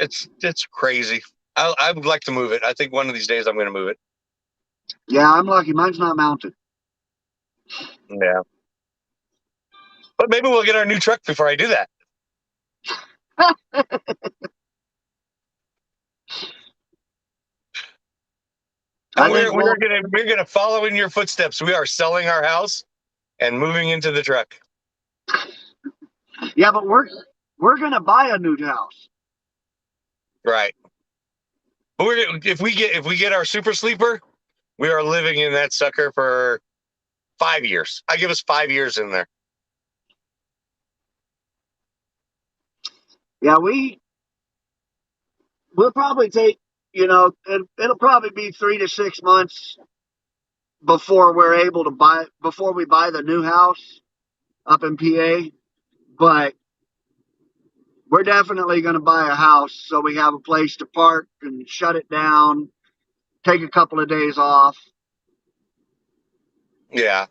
It's crazy. I would like to move it. I think one of these days I'm going to move it. Yeah, I'm lucky. Mine's not mounted. Yeah. But maybe we'll get our new truck before I do that. We're gonna follow in your footsteps. We are selling our house and moving into the truck. Yeah, but we're gonna buy a new house. Right. But if we get our super sleeper, we are living in that sucker for 5 years. I give us 5 years in there. Yeah, we'll probably take, it'll probably be 3 to 6 months before we buy the new house up in PA. But we're definitely going to buy a house so we have a place to park and shut it down take a couple of days off. Yeah.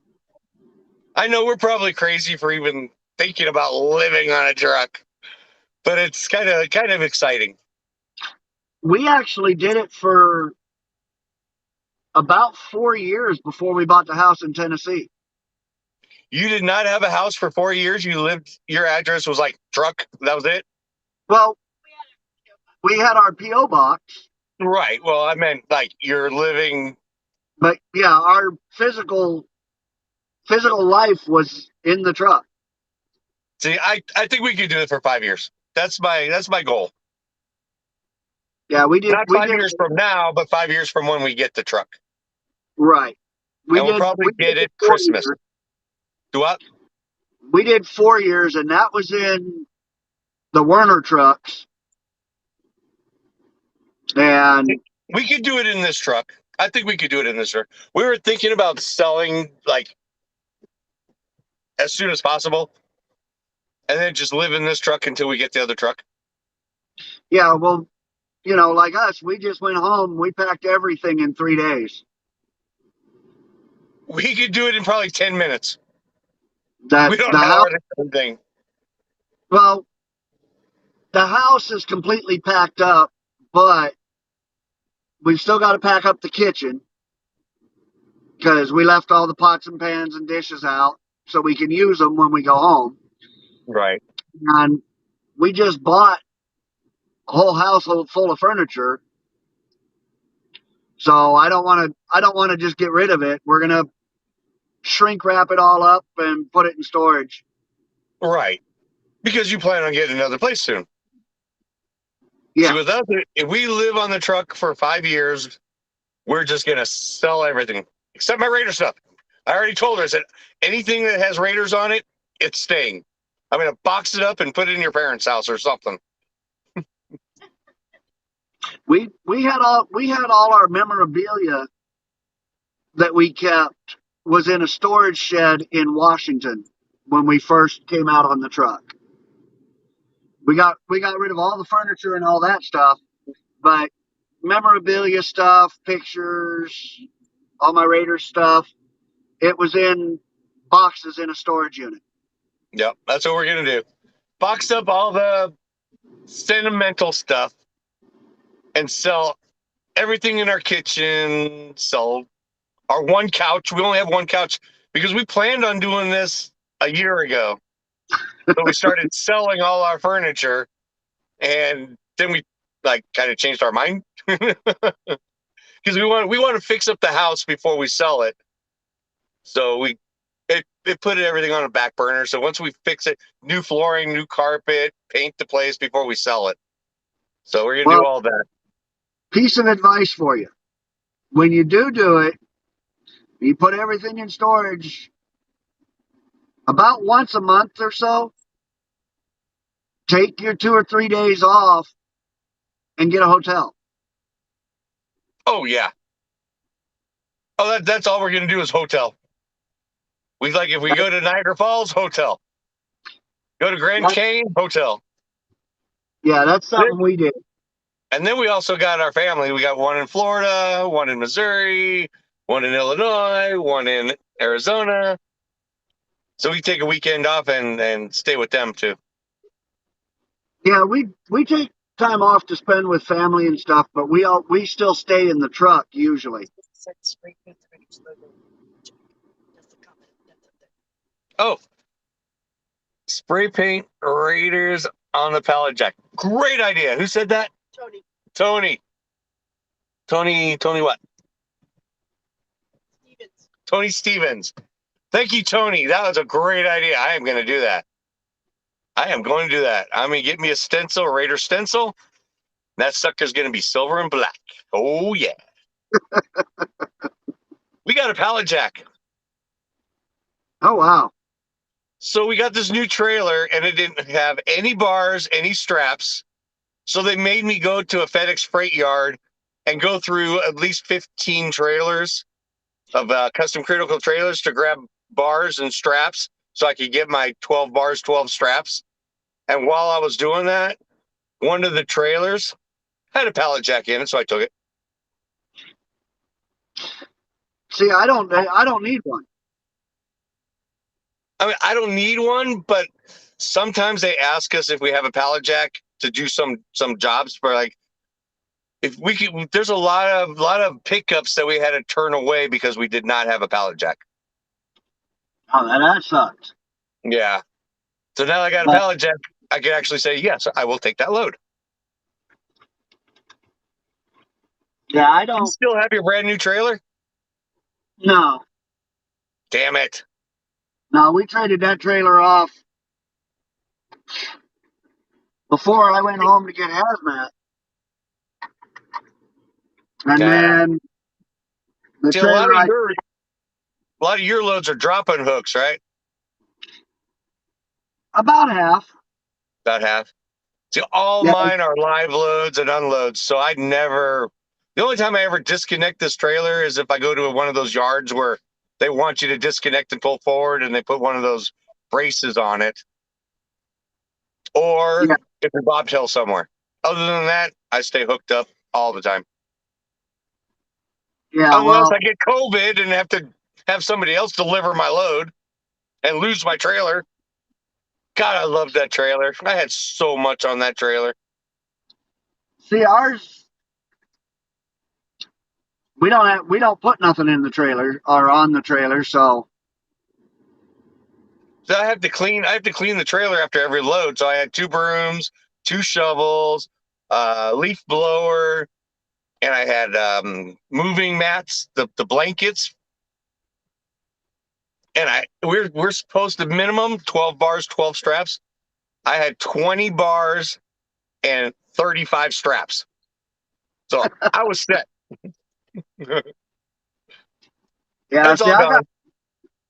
I know we're probably crazy for even thinking about living on a truck, but it's kind of exciting. We actually did it for about 4 years before we bought the house in Tennessee. You did not have a house for 4 years. You lived. Your address was like truck. That was it. Well, we had our PO box, Right. Well, I meant like you're living. but yeah, our physical life was in the truck. See, I think we could do it for 5 years. That's my goal. Yeah, we did. Not We 5 did years from now, but 5 years from when we get the truck. right. And we'll probably get it Christmas. Years. Do what? We did 4 years, and that was in the Werner trucks. And we could do it in this truck. I think we could do it in this truck. We were thinking about selling like as soon as possible, and then just live in this truck until we get the other truck. yeah, well, you know, like us, we just went home. We packed everything in 3 days. We could do it in probably 10 minutes. That We don't the have house. anything. Well, the house is completely packed up, but we've still got to pack up the kitchen because we left all the pots and pans and dishes out so we can use them when we go home. Right. And we just bought a whole household full of furniture. So I don't want to just get rid of it. We're going to shrink wrap it all up and put it in storage. Right. Because you plan on getting another place soon. Yeah. See, with us, if we live on the truck for 5 years, we're just going to sell everything except my Raider stuff. I already told her, I said, anything that has Raiders on it, it's staying. I'm going to box it up and put it in your parents' house or something. We had all our memorabilia that we kept was in a storage shed in Washington when we first came out on the truck. We got rid of all the furniture and all that stuff, but memorabilia stuff, pictures, all my Raider stuff, it was in boxes in a storage unit. Yep, that's what we're going to do. Box up all the sentimental stuff and sell everything in our kitchen, sell our one couch. We only have one couch because we planned on doing this a year ago. So we started selling all our furniture, and then we like kind of changed our mind because we want to fix up the house before we sell it. So we put everything on a back burner. So once we fix it, new flooring, new carpet, paint the place before we sell it. So we're gonna do all that. Piece of advice for you: when you do it, you put everything in storage about once a month or so. Take your 2 or 3 days off and get a hotel. Oh yeah. Oh, that's all we're gonna do is hotel. We like if we go to Niagara Falls, hotel. Go to Grand Canyon, hotel. Yeah, that's something we did. And then we also got our family. We got one in Florida, one in Missouri, one in Illinois, one in Arizona. So we take a weekend off and stay with them too. Yeah, we take time off to spend with family and stuff, but we still stay in the truck usually. Oh, spray paint Raiders on the pallet jack. Great idea. Who said that? Tony. Tony what? Tony Stevens. Thank you, Tony. That was a great idea. I am going to do that. I'm going to get me a stencil, a Raider stencil. That sucker's going to be silver and black. Oh, yeah. We got a pallet jack. Oh, wow. So we got this new trailer, and it didn't have any bars, any straps. So they made me go to a FedEx freight yard and go through at least 15 trailers of custom critical trailers to grab bars and straps so I could get my 12 bars, 12 straps. And while I was doing that, one of the trailers had a pallet jack in it, so I took it. See, I don't need one. I mean, I don't need one, but sometimes they ask us if we have a pallet jack to do some jobs for, like, if we could. There's a lot of pickups that we had to turn away because we did not have a pallet jack. Oh, that sucks. Yeah. So now I got a But pallet jack. I can actually say yes, I will take that load. yeah, I You don't. still have your brand new trailer? No, Damn it! no, we traded that trailer off before I went home to get hazmat, and Yeah. then the See, a lot trailer of I your loads are dropping hooks, right? about half. About half. See, all Yeah, mine are live loads and unloads. So I never. The only time I ever disconnect this trailer is if I go to one of those yards where they want you to disconnect and pull forward, and they put one of those braces on it, or yeah, if you're bobtail somewhere. Other than that, I stay hooked up all the time. yeah. Unless Well, I get COVID and have to have somebody else deliver my load and lose my trailer. God, I love that trailer. I had so much on that trailer. see, ours we don't put nothing in the trailer or on the trailer, so So I have to clean the trailer after every load. So I had 2 brooms, 2 shovels, leaf blower, and I had moving mats, the blankets. And we're supposed to minimum 12 bars, 12 straps. I had 20 bars and 35 straps. So I was set. yeah. It's See, all gone.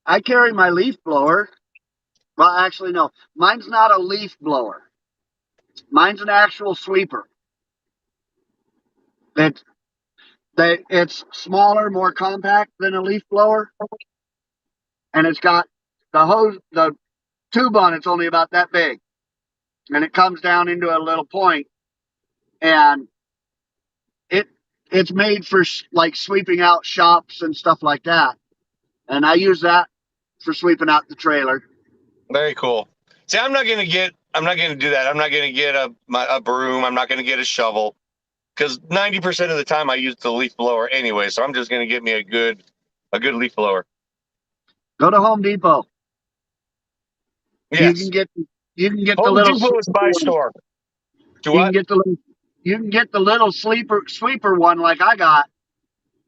I carry my leaf blower. Well, actually, no, mine's not a leaf blower. Mine's an actual sweeper. It's it's smaller, more compact than a leaf blower, and it's got the tube on it's only about that big, and it comes down into a little point, and it it's made for like sweeping out shops and stuff like that, and I use that for sweeping out the trailer. Very cool. See, I'm not gonna do that. I'm not gonna get a broom. I'm not gonna get a shovel because 90% of the time I use the leaf blower anyway. So I'm just gonna get me a good leaf blower. Go to Home Depot. You can Yes. get you can get the Home little Depot is my store. Do you can what? get the little you can get the little sweeper one like I got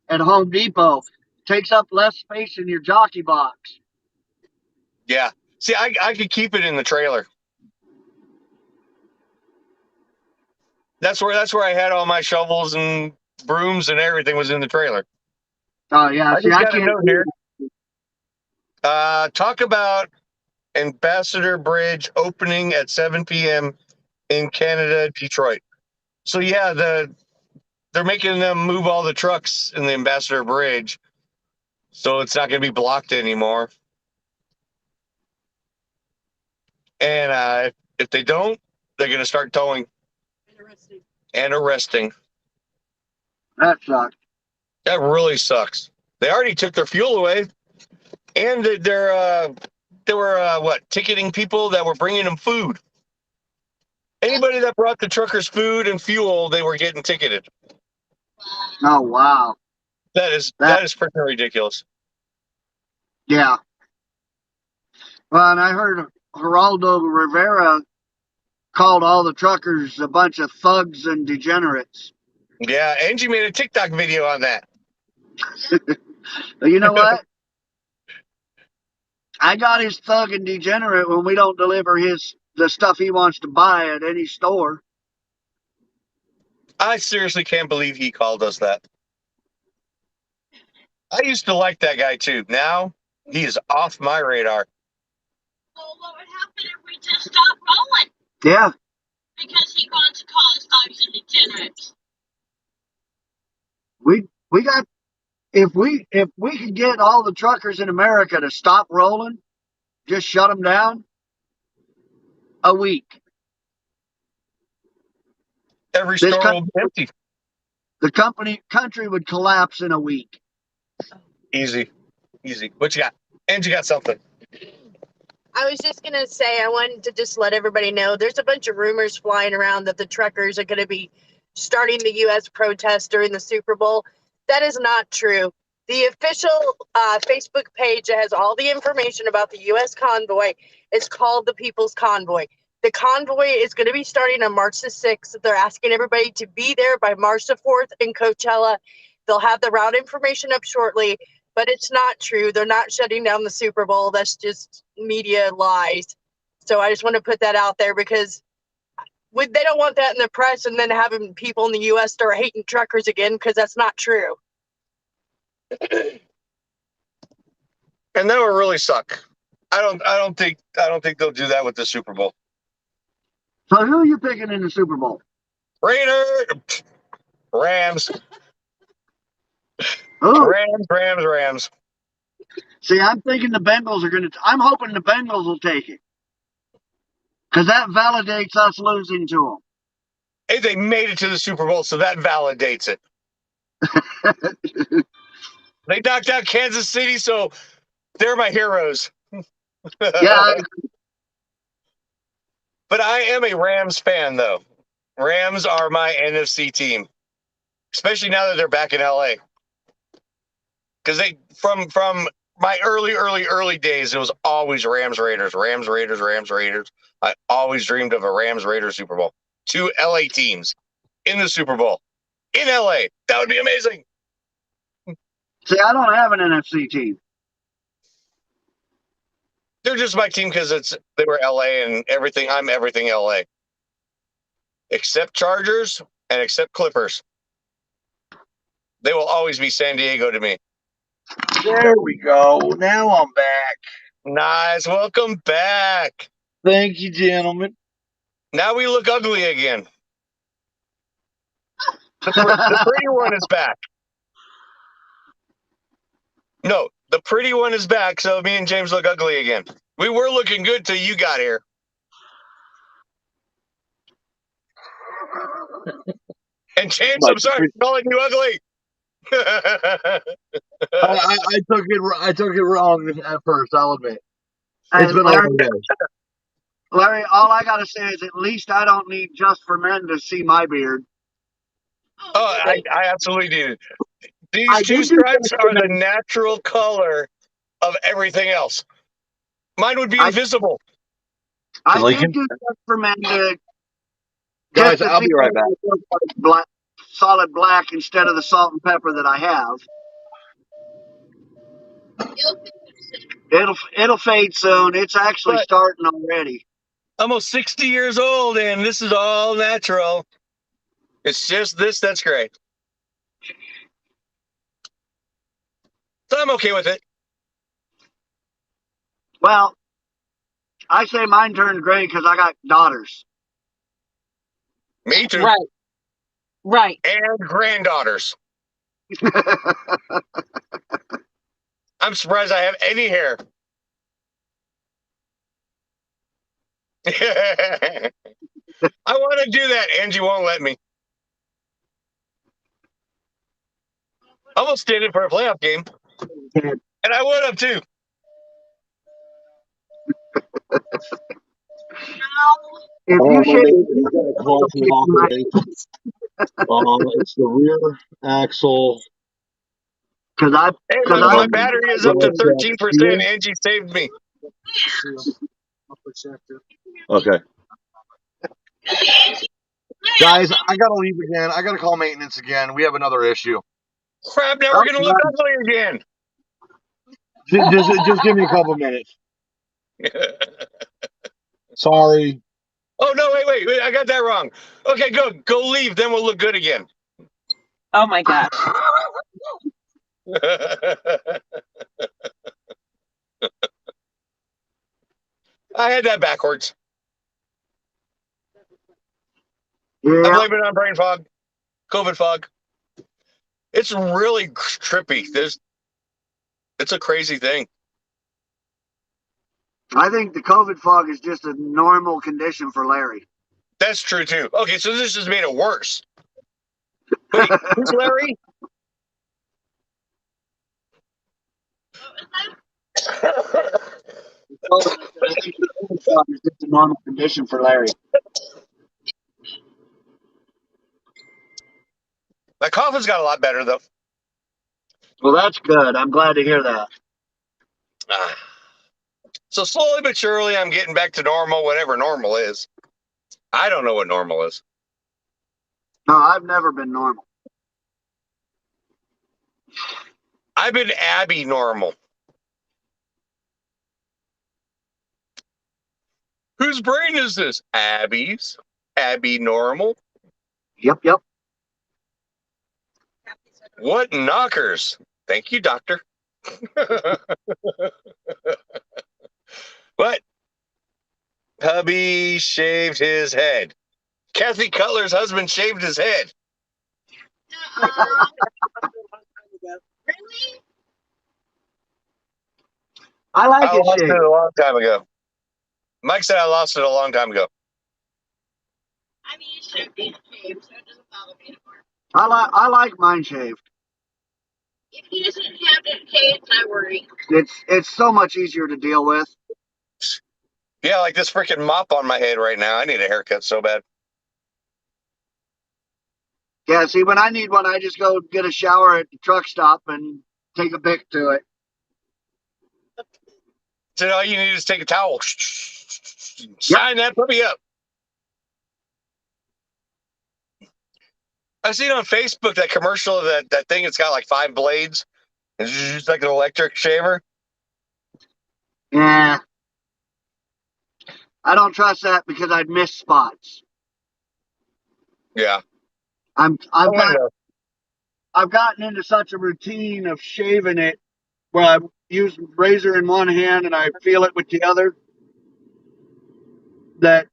at Home Depot. Takes up less space in your jockey box. Yeah. See, I could keep it in the trailer. That's where I had all my shovels and brooms and everything was in the trailer. Oh yeah, I see, just I got a can't note do here. Talk about Ambassador Bridge opening at 7 p.m. in Canada, Detroit. So yeah, they're making them move all the trucks in the Ambassador Bridge, so it's not going to be blocked anymore. And if they don't, they're going to start towing and arresting. that sucks. That really sucks. They already took their fuel away, and they were what, ticketing people that were bringing them food. Anybody that brought the truckers food and fuel, they were getting ticketed. Oh wow, That is that freaking ridiculous. yeah. Well, and I heard Geraldo Rivera called all the truckers a bunch of thugs and degenerates. Yeah, Angie made a TikTok video on that. But you know what? I got his thug and degenerate when we don't deliver the stuff he wants to buy at any store. I seriously can't believe he called us that. I used to like that guy too. Now he is off my radar. Well, what would happen if we just stopped rolling? Yeah, Because he wants to call us thugs and degenerates. we got if we could get all the truckers in America to stop rolling, just shut them down a week. Every This store will be empty. the country would collapse in a week. Easy. What you got? And you got something. I was just gonna say, I wanted to just let everybody know there's a bunch of rumors flying around that the truckers are gonna be starting the U.S. protest during the Super Bowl. That is not true. The official Facebook page that has all the information about the U.S. convoy is called the People's Convoy. The convoy is going to be starting on March the 6th. They're asking everybody to be there by March the 4th in Coachella. They'll have the route information up shortly, but it's not true. They're not shutting down the Super Bowl. That's just media lies. So I just want to put that out there because they don't want that in the press and then having people in the U.S. start hating truckers again because that's not true. And that would really suck. I don't think they'll do that with the Super Bowl. So who are you picking in the Super Bowl? Rams. Who? Rams. See, I'm thinking the Bengals are going to. I'm hoping the Bengals will take it because that validates us losing to them. Hey, they made it to the Super Bowl, so that validates it. They knocked out Kansas City, so they're my heroes. Yeah. But I am a Rams fan, though. Rams are my NFC team, especially now that they're back in LA. Because they from my early days, it was always Rams Raiders. I always dreamed of a Rams Raiders Super Bowl. 2 LA teams in the Super Bowl in LA. That would be amazing. See, I don't have an NFC team. They're just my team because they were LA and everything. I'm everything LA, except Chargers and except Clippers. They will always be San Diego to me. There we go. Now I'm back. Nice. Welcome back. Thank you, gentlemen. Now we look ugly again. The pretty one is back. No, the pretty one is back, so me and James look ugly again. We were looking good till you got here. And James, I'm sorry for calling you ugly. I took it wrong at first, I'll admit. It's been a long day. Larry, all I got to say is at least I don't need Just for Men to see my beard. Oh, I absolutely do. These 2 stripes are the natural color of everything else. Mine would be invisible. I did do Just for Men to guys, I'll be right back. Solid black instead of the salt and pepper that I have. It'll fade soon. It's actually starting already. Almost 60 years old, and this is all natural. It's just this that's great. So I'm okay with it. Well, I say mine turned gray because I got daughters. Me too. Right. And granddaughters. I'm surprised I have any hair. I want to do that. Angie won't let me. I almost did it for a playoff game. And I would have too. If you it's the rear axle. Because my battery is up to 13%. Angie saved me. Okay. Guys, I gotta leave again. I gotta call maintenance again. We have another issue. Crap! Now we're gonna look ugly again. Just give me a couple minutes. Sorry. Oh no! Wait! I got that wrong. Okay, go leave. Then we'll look good again. Oh my God. I had that backwards. Yeah. I blame it on brain fog, COVID fog. It's really trippy. It's a crazy thing. I think the COVID fog is just a normal condition for Larry. That's true too. Okay, so this has made it worse. Wait, who's Larry? told him, I said, I think the spot is just a normal condition for Larry. My coughing's got a lot better though. Well, that's good. I'm glad to hear that. Ah. So slowly but surely, I'm getting back to normal, whatever normal is. I don't know what normal is. No, I've never been normal. I've been Abby normal. Whose brain is this? Abby's. Abby normal. Yep. What knockers? Thank you, doctor. What? Hubby shaved his head. Kathy Cutler's husband shaved his head. Really? I like I it lost it shaved. a long time ago. Mike said I lost it a long time ago. I mean, it should be shaved, so it doesn't bother me anymore. I like mine shaved. If he doesn't have it shaved, I worry. It's so much easier to deal with. Yeah, like this freaking mop on my head right now. I need a haircut so bad. Yeah, see, when I need one, I just go get a shower at the truck stop and take a bic to it. So all you need is take a towel. Shine that puppy up. I seen on Facebook that commercial of that thing. It's got like 5 blades. It's just like an electric shaver. Yeah. I don't trust that because I'd miss spots. Yeah. I've I wanna know. gotten into such a routine of shaving it where I use razor in one hand and I feel it with the other that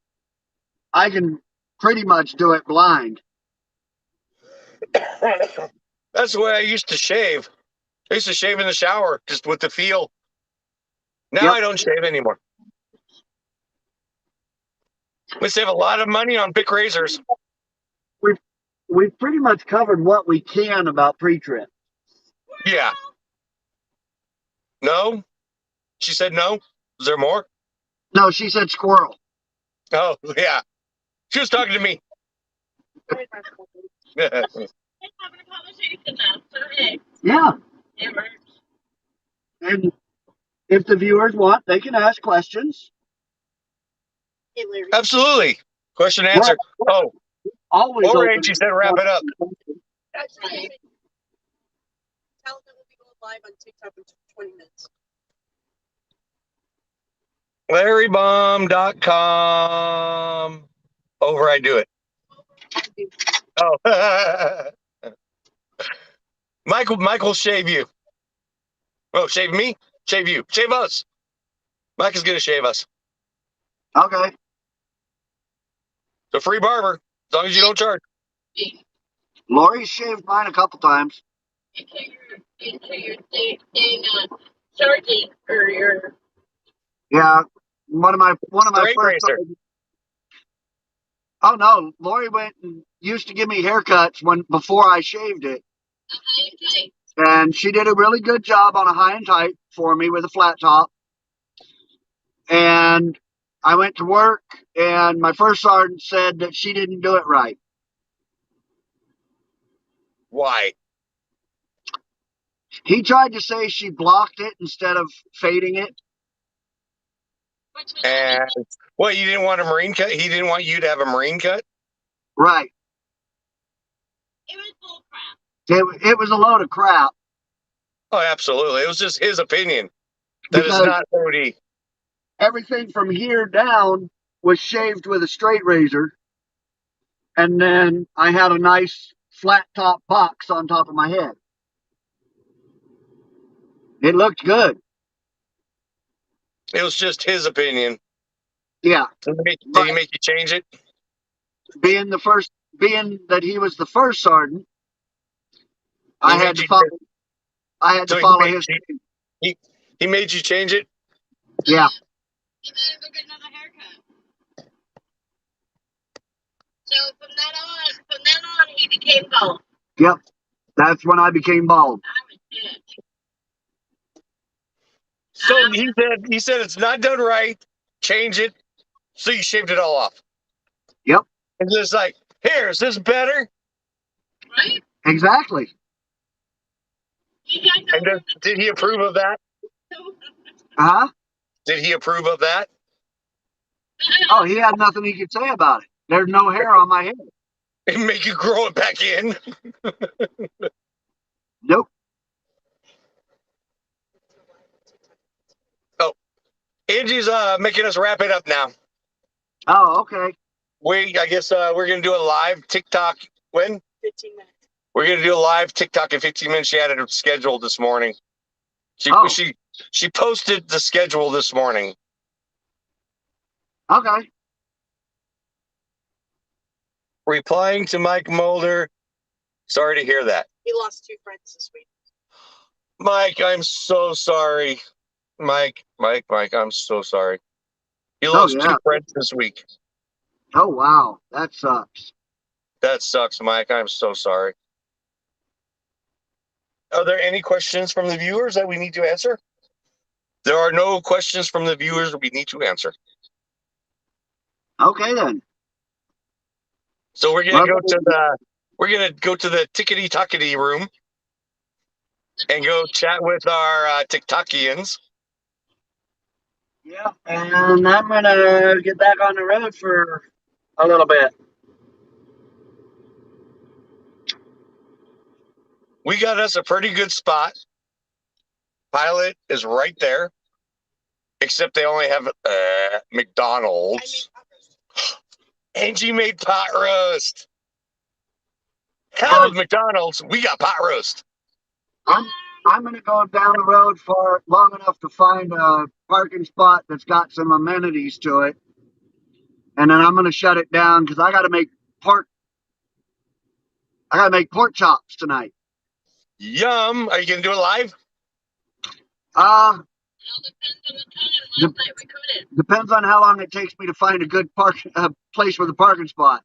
I can pretty much do it blind. That's the way I used to shave. I used to shave in the shower just with the feel. Now Yep. I don't shave anymore. We save a lot of money on Bic razors. We've pretty much covered what we can about pre-trip. Yeah. No? She said no? Is there more? No, she said squirrel. Oh, yeah. She was talking to me. Let's have a conversation now. So, hey, Yeah. it works. And if the viewers want, they can ask questions. Hey, Larry. Absolutely. Question answer. Oh, Always Orange, open. she said wrap it up. That's right. Tell them we'll be going live on TikTok in 20 minutes. LarryBomb.com. Over, I do it. Oh. Michael, shave you. Oh, shave me? Shave you. Shave us. Mike is going to shave us. Okay. It's a free barber, as long as you don't charge. Lori shaved mine a couple times. Into your thing, charging or your. Yeah. One of my Straight first. racer. Oh no, Lori went and used to give me haircuts before I shaved it, Okay. and she did a really good job on a high and tight for me with a flat top. And I went to work, and my first sergeant said that she didn't do it right. Why? He tried to say she blocked it instead of fading it. And what, you didn't want a marine cut? He didn't want you to have a marine cut? Right. It was bull crap. It was a load of crap. Oh, absolutely. It was just his opinion. That is Because not OD. everything from here down was shaved with a straight razor, and then I had a nice flat top box on top of my head. It looked good. It was just his opinion. Yeah. Did he make you change it? Being that he was the first sergeant, I had to follow his. He made you change it? Yeah. You better go get another haircut. So from then on, he became bald. Yep. That's when I became bald. I was pissed. So he said it's not done right. Change it. So you shaved it all off. Yep, And just like, here, is this better? Right? exactly. You got no And then, did he approve of that? Huh? Did he approve of that? Oh, he had nothing he could say about it. There's no hair on my head. And make you grow it back in? Nope. Oh, Angie's making us wrap it up now. Oh, okay. I guess we're gonna do a live TikTok when? 15 minutes. We're gonna do a live TikTok in 15 minutes. She had it scheduled this morning. Oh. She posted the schedule this morning. Okay. Replying to Mike Mulder. Sorry to hear that. He lost 2 friends this week. Mike, I'm so sorry. Mike, I'm so sorry. You lost 2 friends this week. Oh, wow. That sucks. That sucks, Mike. I'm so sorry. Are there any questions from the viewers that we need to answer? There are no questions from the viewers we need to answer. Okay, then. So we're gonna go to the tickety tockety room and go chat with our TikTokians. Yeah, and I'm gonna get back on the road for a little bit. We got us a pretty good spot. Pilot is right there, except they only have McDonald's. Angie made pot roast. Hell with McDonald's, we got pot roast. I'm gonna go down the road for long enough to find a parking spot that's got some amenities to it, and then I'm gonna shut it down because I gotta make pork chops tonight. Yum! Are you gonna do it live? It all depends on the time. Last night we couldn't. Depends on how long it takes me to find a good place with a parking spot.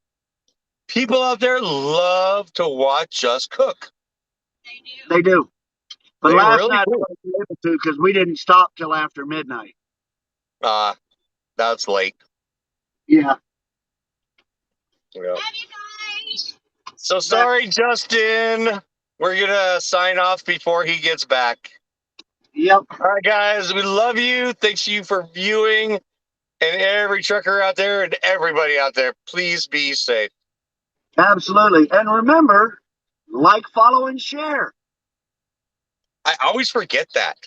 People out there love to watch us cook. They do. But They last really night do. I wasn't able to because we didn't stop till after midnight. That's late. Yeah. Yeah. Love you guys. So sorry, Justin. We're gonna sign off before he gets back. Yep. All right, guys. We love you. Thanks you for viewing, and every trucker out there and everybody out there. Please be safe. Absolutely. And remember, like, follow, and share. I always forget that.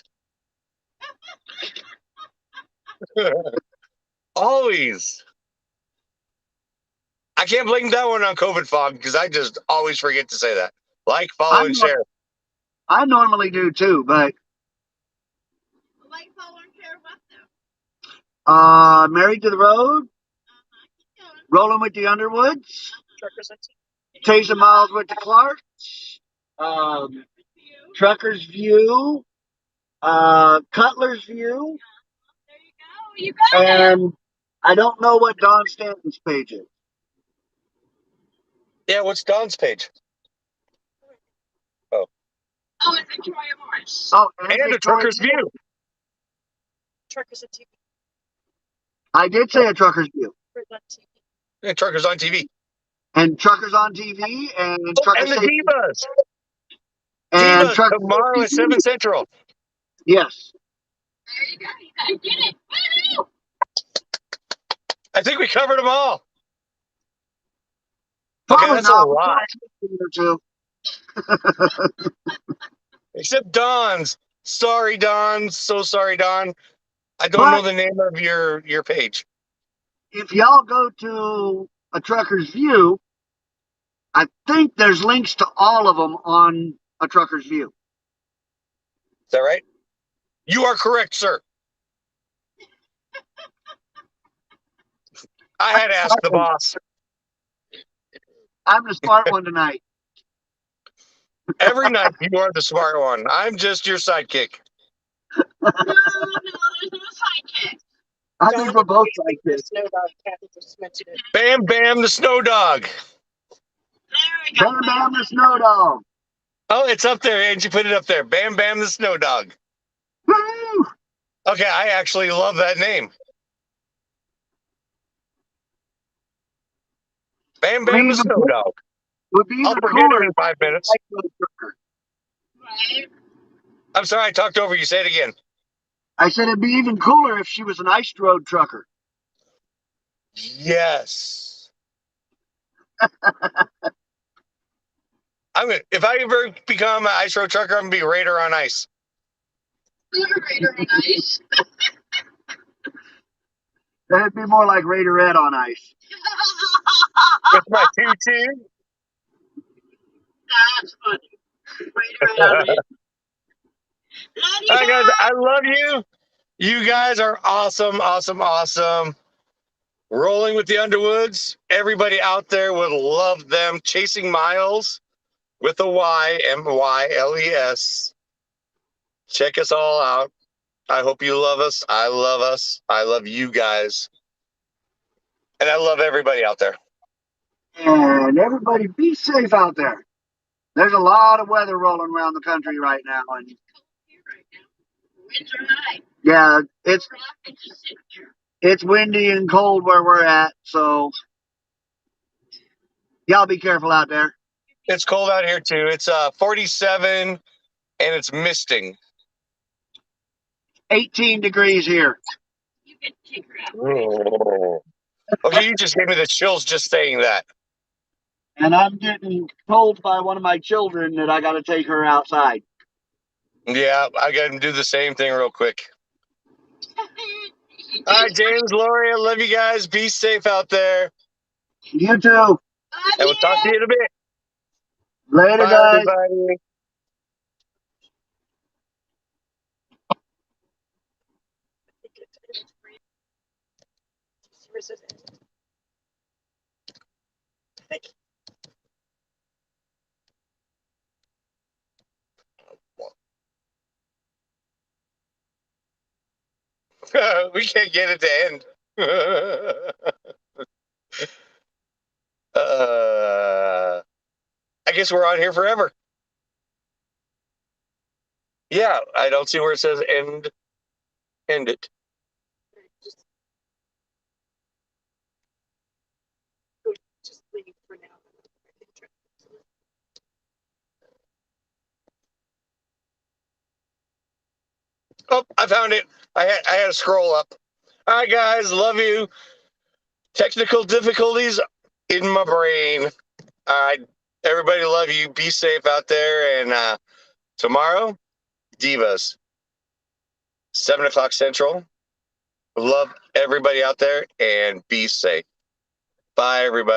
Always. I can't blame that one on COVID fog because I just always forget to say that. Like, follow, and share. I normally do too, but Like, follow, and share what though? Married to the Road, Keep going. Rolling with the Underwoods, Truckers on TV. Chasing Miles with the Clarks, You. Trucker's View, Cutler's View, There you go. You got it. and I don't know what Don Stanton's page is. Yeah, what's Don's page? Oh, it's Victoria Morris. Oh, And a trucker's view. Truckers on TV. I did say a Trucker's View. Truckers on TV. And truckers on TV. And Truckers on TV, and Truckers And the Divas. and Divas Truckers tomorrow at 7 Central. Yes. There you go. You guys did it. Woo-hoo! I think we covered them all. Probably Okay, that's not. a lot. Too. Except Don's. Sorry, Don. So sorry, Don. I don't know the name of your page. If y'all go to a Trucker's View, I think there's links to all of them on a Trucker's View. Is that right? You are correct, sir. I had to ask the boss. I'm the smart one tonight. Every night you are the smart one. I'm just your sidekick. No, there's no sidekick. I think we're both sidekicks. Snow dog. Kathy just mentioned it. Bam Bam the Snow Dog. There we go. Bam Bam the Snow Dog. Oh, it's up there, Angie. Put it up there. Bam Bam the Snow Dog. Woo! Okay, I actually love that name. Bam Bam the Snow Dog. Would be I'll even forget cooler it in 5 minutes. if she was a trucker. Right? I'm sorry, I talked over you. Say it again. I said it'd be even cooler if she was an ice road trucker. Yes. If I ever become an ice road trucker, I'm gonna be Raider on Ice. Raider on Ice. That'd be more like Raiderette on ice. With my tutu. That's funny. Raider on Ice. Love you All right, guys, guys. I love you. You guys are awesome, awesome, awesome. Rolling with the Underwoods. Everybody out there would love them. Chasing Miles with a Y, MYLES. Check us all out. I hope you love us. I love us. I love you guys. And I love everybody out there. And everybody be safe out there. There's a lot of weather rolling around the country right now. And Here right now. Winds are high. yeah, Rocking the signature. it's windy and cold where we're at. So y'all be careful out there. It's cold out here too. It's 47 and it's misting. 18 degrees here. You can take her out. Oh. Okay, you just gave me the chills just saying that. And I'm getting told by one of my children that I got to take her outside. Yeah, I got to do the same thing real quick. All right, James, Lori, I love you guys. Be safe out there. You too. Love And we'll talk to you in a bit. Later, Bye, guys. everybody. We can't get it to end. I guess we're on here forever. Yeah, I don't see where it says end. End it. Just leave for now. Oh, I found it. I had to scroll up. All right, guys, love you. Technical difficulties in my brain. All right, everybody, love you. Be safe out there. And tomorrow, Divas, 7 o'clock Central. Love everybody out there and be safe. Bye, everybody.